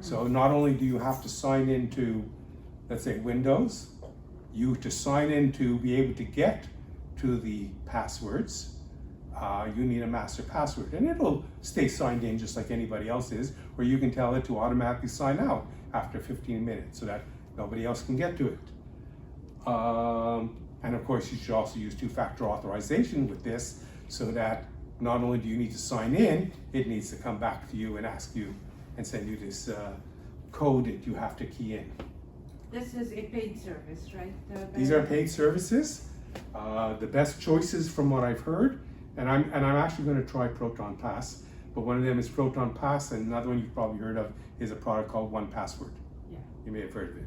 So not only do you have to sign into, let's say, Windows, to sign in to be able to get to the passwords, you need a master password. And it'll stay signed in just like anybody else is, or you can tell it to automatically sign out after 15 minutes so that nobody else can get to it. And of course, you should also use two-factor authorization with this so that not only do you need to sign in, it needs to come back to you and ask you and send you this code that you have to key in. This is a paid service, right? These are paid services. The best choices from what I've heard, and I'm actually going to try Proton Pass, but one of them is Proton Pass, and another one you've probably heard of is a product called 1Password. Yeah. You may have heard of it.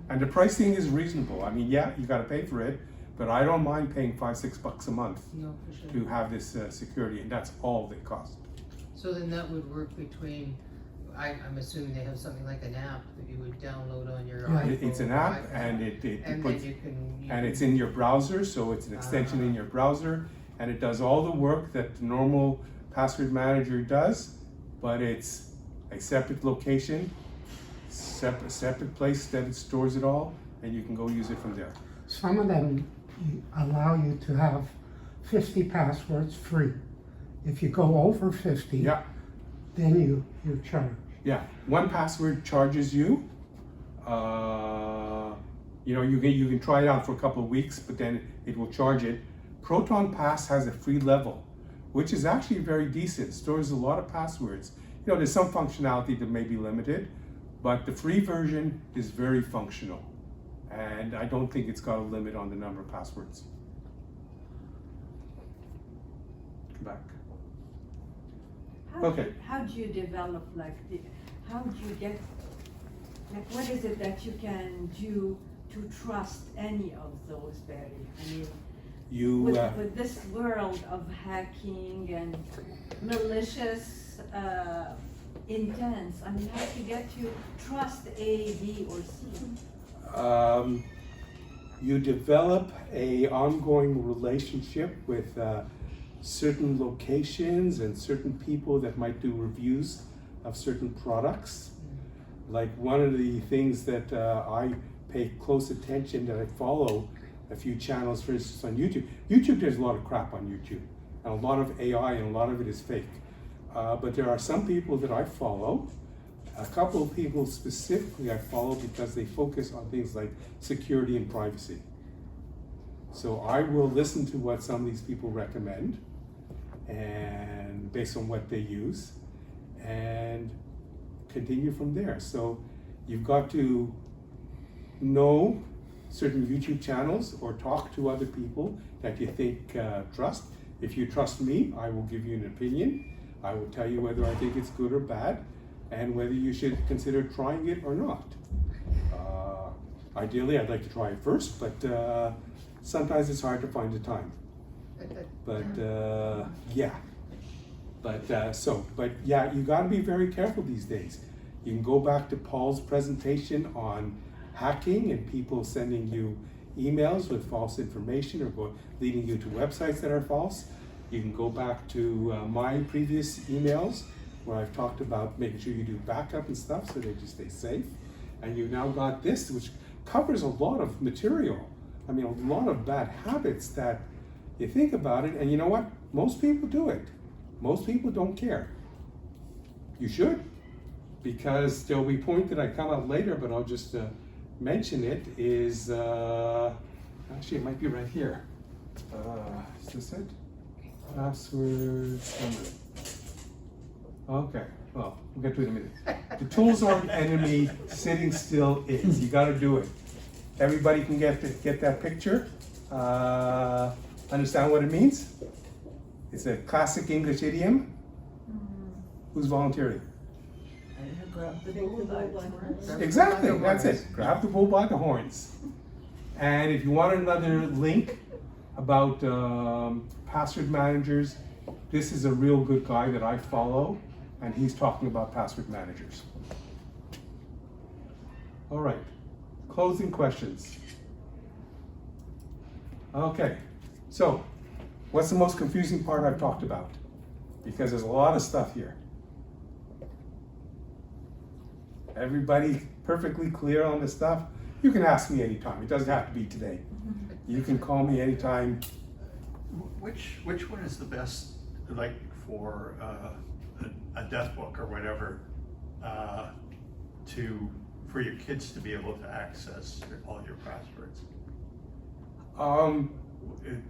And the pricing is reasonable. I mean, yeah, you gotta pay for it, but I don't mind paying $5-6 a month No, for sure. to have this security, and that's all they cost. So then that would work between, I'm assuming they have something like an app that you would download on your Yeah. iPhone. It's an or app, iPad, and it And then puts, you can. and it's in your browser, so it's an extension in your browser, and it does all the work that the normal password manager does, but it's a separate location, separate place that it stores it all, and you can go use it from there. Some of them allow you to have 50 passwords free. If you go over 50, Yeah, then you're charged. yeah. 1Password charges you. You know, you can try it out for a couple of weeks, but then it will charge it. Proton Pass has a free level, which is actually very decent. Stores a lot of passwords. You know, there's some functionality that may be limited, but the free version is very functional. And I don't think it's got a limit on the number of passwords. Come back. Okay. How do you develop, how do you get, what is it that you can do to trust any of those, Barry? I mean, with this world of hacking and malicious intents, I mean, how do you get to trust A, B, or C? You develop a ongoing relationship with certain locations and certain people that might do reviews of certain products. Like one of the things that I pay close attention, that I follow a few channels, for instance, on YouTube. YouTube, there's a lot of crap on YouTube, and a lot of AI, and a lot of it is fake. But there are some people that I follow, a couple of people specifically I follow because they focus on things like security and privacy. So I will listen to what some of these people recommend, and based on what they use, and continue from there. So you've got to know certain YouTube channels or talk to other people that you think trust. If you trust me, I will give you an opinion. I will tell you whether I think it's good or bad, and whether you should consider trying it or not. Ideally, I'd like to try it first, but sometimes it's hard to find the time. But yeah. But yeah, you got to be very careful these days. You can go back to Paul's presentation on hacking and people sending you emails with false information or leading you to websites that are false. You can go back to my previous emails where I've talked about making sure you do backup and stuff so that you stay safe. And you've now got this, which covers a lot of material. I mean, a lot of bad habits that you think about it, and you know what? Most people do it. Most people don't care. You should, because there'll be a point that I come out later, but I'll just mention it, is, actually it might be right here. Is this it? Password summary. Okay, well, we'll get to it in a minute. The tools are enemy, sitting still is. You gotta do it. Everybody can get that picture. Understand what it means? It's a classic English idiom. Who's volunteering? Exactly, that's it. Grab the bull by the horns. And if you want another link about password managers, this is a real good guy that I follow, and he's talking about password managers. All right, closing questions. Okay, so what's the most confusing part I've talked about? Because there's a lot of stuff here. Everybody perfectly clear on this stuff? You can ask me anytime. It doesn't have to be today. You can call me anytime. Which one is the best, like for a death book or whatever, for your kids to be able to access all your passwords?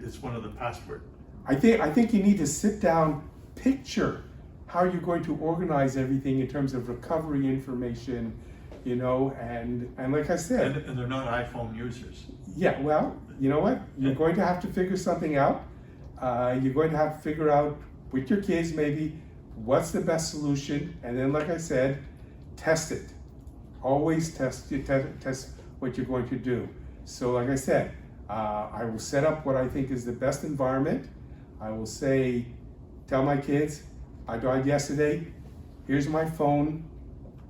It's one of the password. I think you need to sit down, picture how you're going to organize everything in terms of recovery information, you know, and like I said. And they're not iPhone users. Yeah, well, you know what? You're going to have to figure something out. You're going to have to figure out with your kids maybe what's the best solution, and then like I said, test it. always test what you're going to do. So like I said, I will set up what I think is the best environment. I will say, tell my kids, I died yesterday, here's my phone,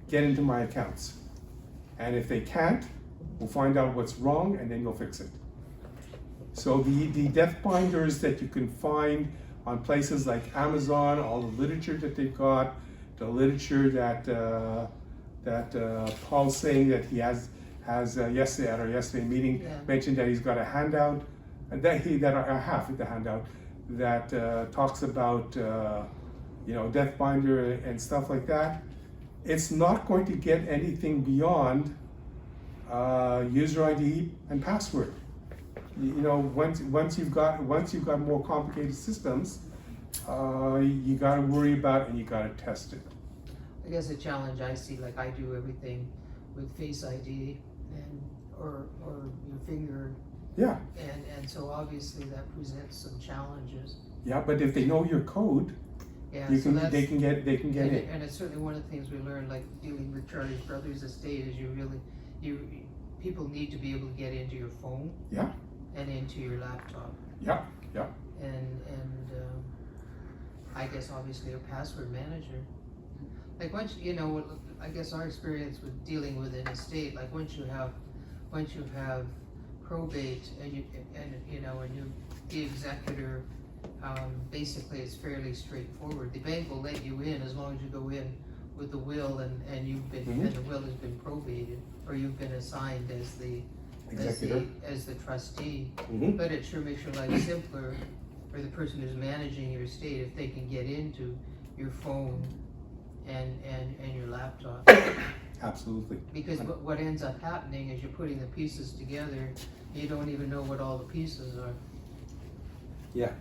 get into my accounts. And if they can't, we'll find out what's wrong and then we'll fix it. So the death binders that you can find on places like Amazon, all the literature that they've got, the literature that Paul's saying that he has yesterday at our yesterday meeting, Yeah. mentioned that he's got a handout, and that I have the handout that talks about death binder and stuff like that. It's not going to get anything beyond user ID and password. Once you've got more complicated systems, you got to worry about and you got to test it. I guess a challenge I see, like I do everything with Face ID or your finger, Yeah, and so obviously that presents some challenges. yeah, but if they know your code, Yeah, they so can that's, get in. and it's certainly one of the things we learned, like dealing with Charlie's brother's estate, is people need to be able to get into your phone. Yeah. And into your laptop. Yeah, yeah. And I guess obviously a password manager. Like once, I guess our experience with dealing with an estate, like once you have probate and the executor, basically it's fairly straightforward. The bank will let you in as long as you go in with the will and you've been, Mhm. and the will has been probated, or you've been assigned as the Executor. as the trustee. Mhm. But it sure makes your life simpler for the person who's managing your estate if they can get into your phone and your laptop. Absolutely. Because what ends up happening is you're putting the pieces together, you don't even know what all the pieces are. Yeah,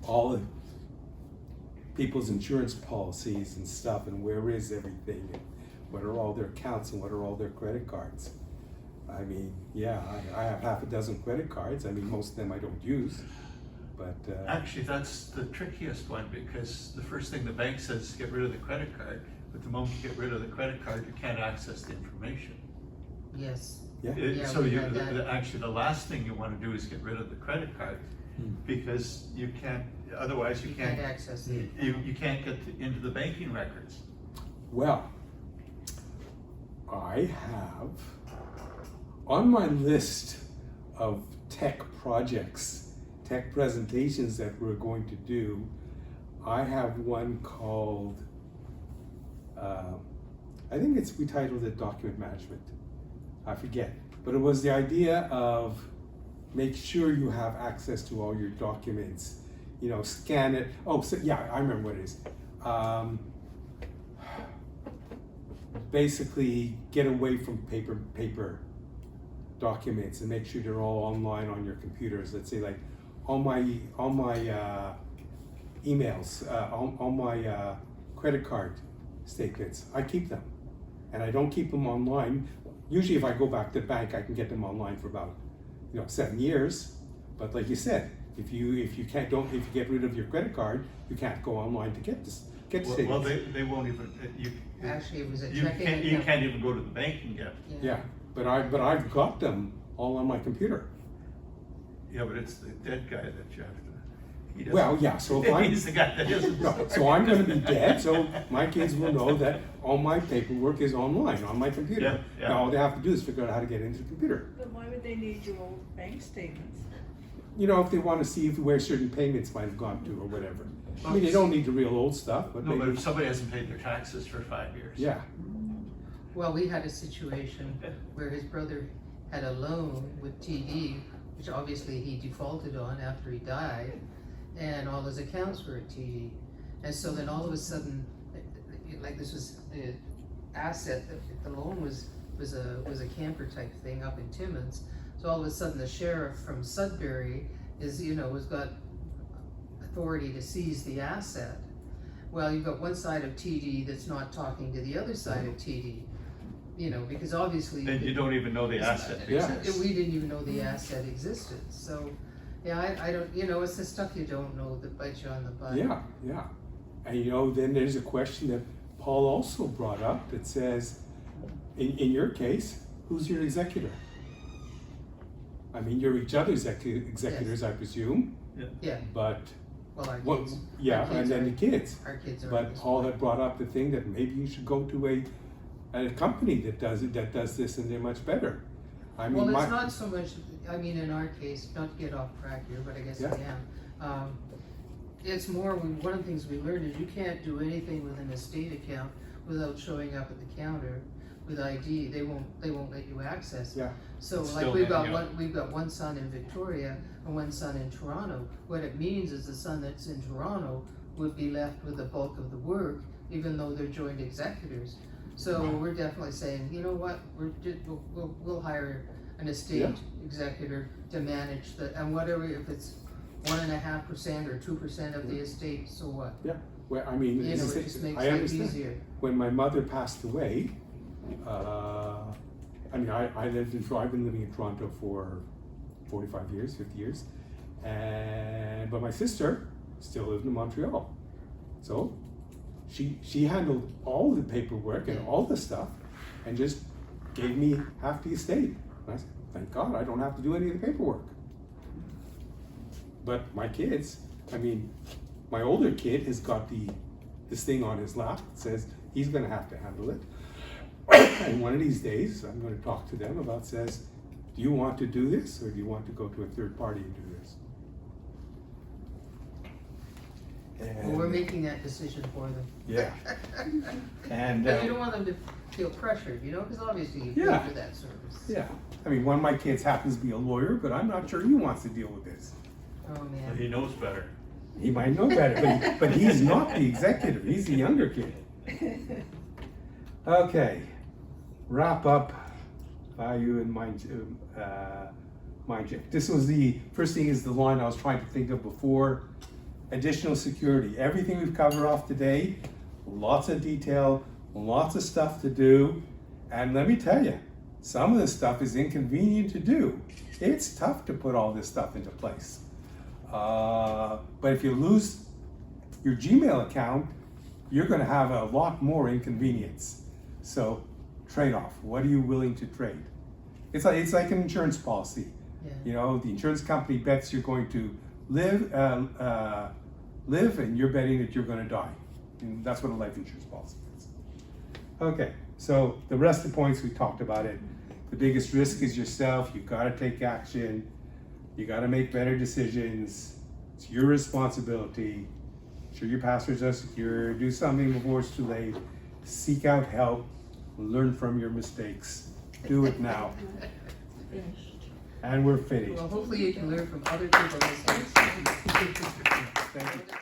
all of people's insurance policies and stuff, and where is everything, and what are all their accounts, and what are all their credit cards. I mean, yeah, I have half a dozen credit cards. I mean, most of them I don't use, but Actually, that's the trickiest one, because the first thing the bank says is get rid of the credit card, but the moment you get rid of the credit card, you can't access the information. Yes. yeah, Yeah, So we had that. actually, the last thing you want to do is get rid of the credit card, because you can't, otherwise you can't, access it. you can't get into the banking records. well, I have on my list of tech projects, tech presentations that we're going to do, I have one called, I think we titled it Document Management. I forget, but it was the idea of make sure you have access to all your documents, scan it. Oh, so, yeah, I remember what it is. Basically, get away from paper documents and make sure they're all online on your computers. Let's say like all my emails, all my credit card statements, I keep them, and I don't keep them online. Usually, if I go back to the bank, I can get them online for about 7 years. But like you said, if you get rid of your credit card, you can't go online to get the statements. Well, they won't even, Actually, it was a you checking can't, you account. can't even go to the bank and get. Yeah, but I've got them all on my computer. Yeah, but it's the dead guy that you have to. He doesn't- Well, yeah, so if He's the guy that isn't. No, so I'm gonna be dead, so my kids will know that all my paperwork is online on my computer. Yeah, yeah. Now all they have to do is figure out how to get into the computer. But why would they need your old bank statements? If they wanna see where certain payments might have gone to or whatever. I mean, they don't need the real old stuff, but No, but maybe, if somebody hasn't paid their taxes for 5 years. yeah, Well, we had a situation where his brother had a loan with TD, which obviously he defaulted on after he died, and all his accounts were at TD. And so then all of a sudden, like this was the asset, the loan was a camper type thing up in Timmins. So all of a sudden the sheriff from Sudbury has got authority to seize the asset. Well, you've got one side of TD that's not talking to the other side of TD, because obviously. Then you don't even know the asset Yeah. exists. We didn't even know the asset existed, so, yeah, I don't, it's the stuff you don't know that bites you on the butt. yeah, yeah. And then there's a question that Paul also brought up that says, in your case, who's your executor? I mean, you're each other's executors, I presume, Yeah, but, well, our what, kids. yeah, our kids and then are- the kids. Our kids are. But Paul had brought up the thing that maybe you should go to a company that does this, and they're much better. I mean, Well, it's not so much, I mean, in our case, not to get off track here, but I guess I am. It's more, one of the things we learned is you can't do anything with an estate account without showing up at the counter with ID. They won't let you access it. Yeah. So It's like still we've got manual. we've got one son in Victoria and one son in Toronto. What it means is the son that's in Toronto would be left with the bulk of the work, even though they're joint executors. So we're definitely saying, you know what, we'll hire an estate executor to manage and whatever, if it's 1.5% or 2% of the estate, so what? Yeah, well, I mean, You know, it just makes I life understand. easier. When my mother passed away, I mean, I've been living in Toronto for 45 years, 50 years, but my sister still lived in Montreal. So she handled all the paperwork and all the stuff and just gave me half the estate. And I said, thank God I don't have to do any of the paperwork. But my kids, I mean, my older kid has got this thing on his lap that says he's gonna have to handle it. And one of these days, I'm gonna talk to them about says, do you want to do this or do you want to go to a third party and do this? Well, we're making that decision for them. Yeah. And, But you don't want them to feel pressured, you know, because obviously you pay Yeah. for that service. yeah, I mean, one of my kids happens to be a lawyer, but I'm not sure he wants to deal with this. Oh, man. He knows better. He might know better, but he's not the executive, he's the younger kid. Okay, wrap up value and mind shift. This was the first thing is the line I was trying to think of before. Additional security. Everything we've covered off today, lots of detail, lots of stuff to do. And let me tell you, some of this stuff is inconvenient to do. It's tough to put all this stuff into place. But if you lose your Gmail account, you're going to have a lot more inconvenience. So trade-off. What are you willing to trade? It's like an insurance policy. Yeah. You know, the insurance company bets you're going to live, and you're betting that you're going to die. And that's what a life insurance policy is. Okay, so the rest of the points we talked about it. The biggest risk is yourself. You've got to take action. You got to make better decisions. It's your responsibility. Ensure your passwords are secure. Do something before it's too late. Seek out help. Learn from your mistakes. Do it now. Finished. And we're finished. Well, hopefully you can learn from other people's mistakes. Thank you.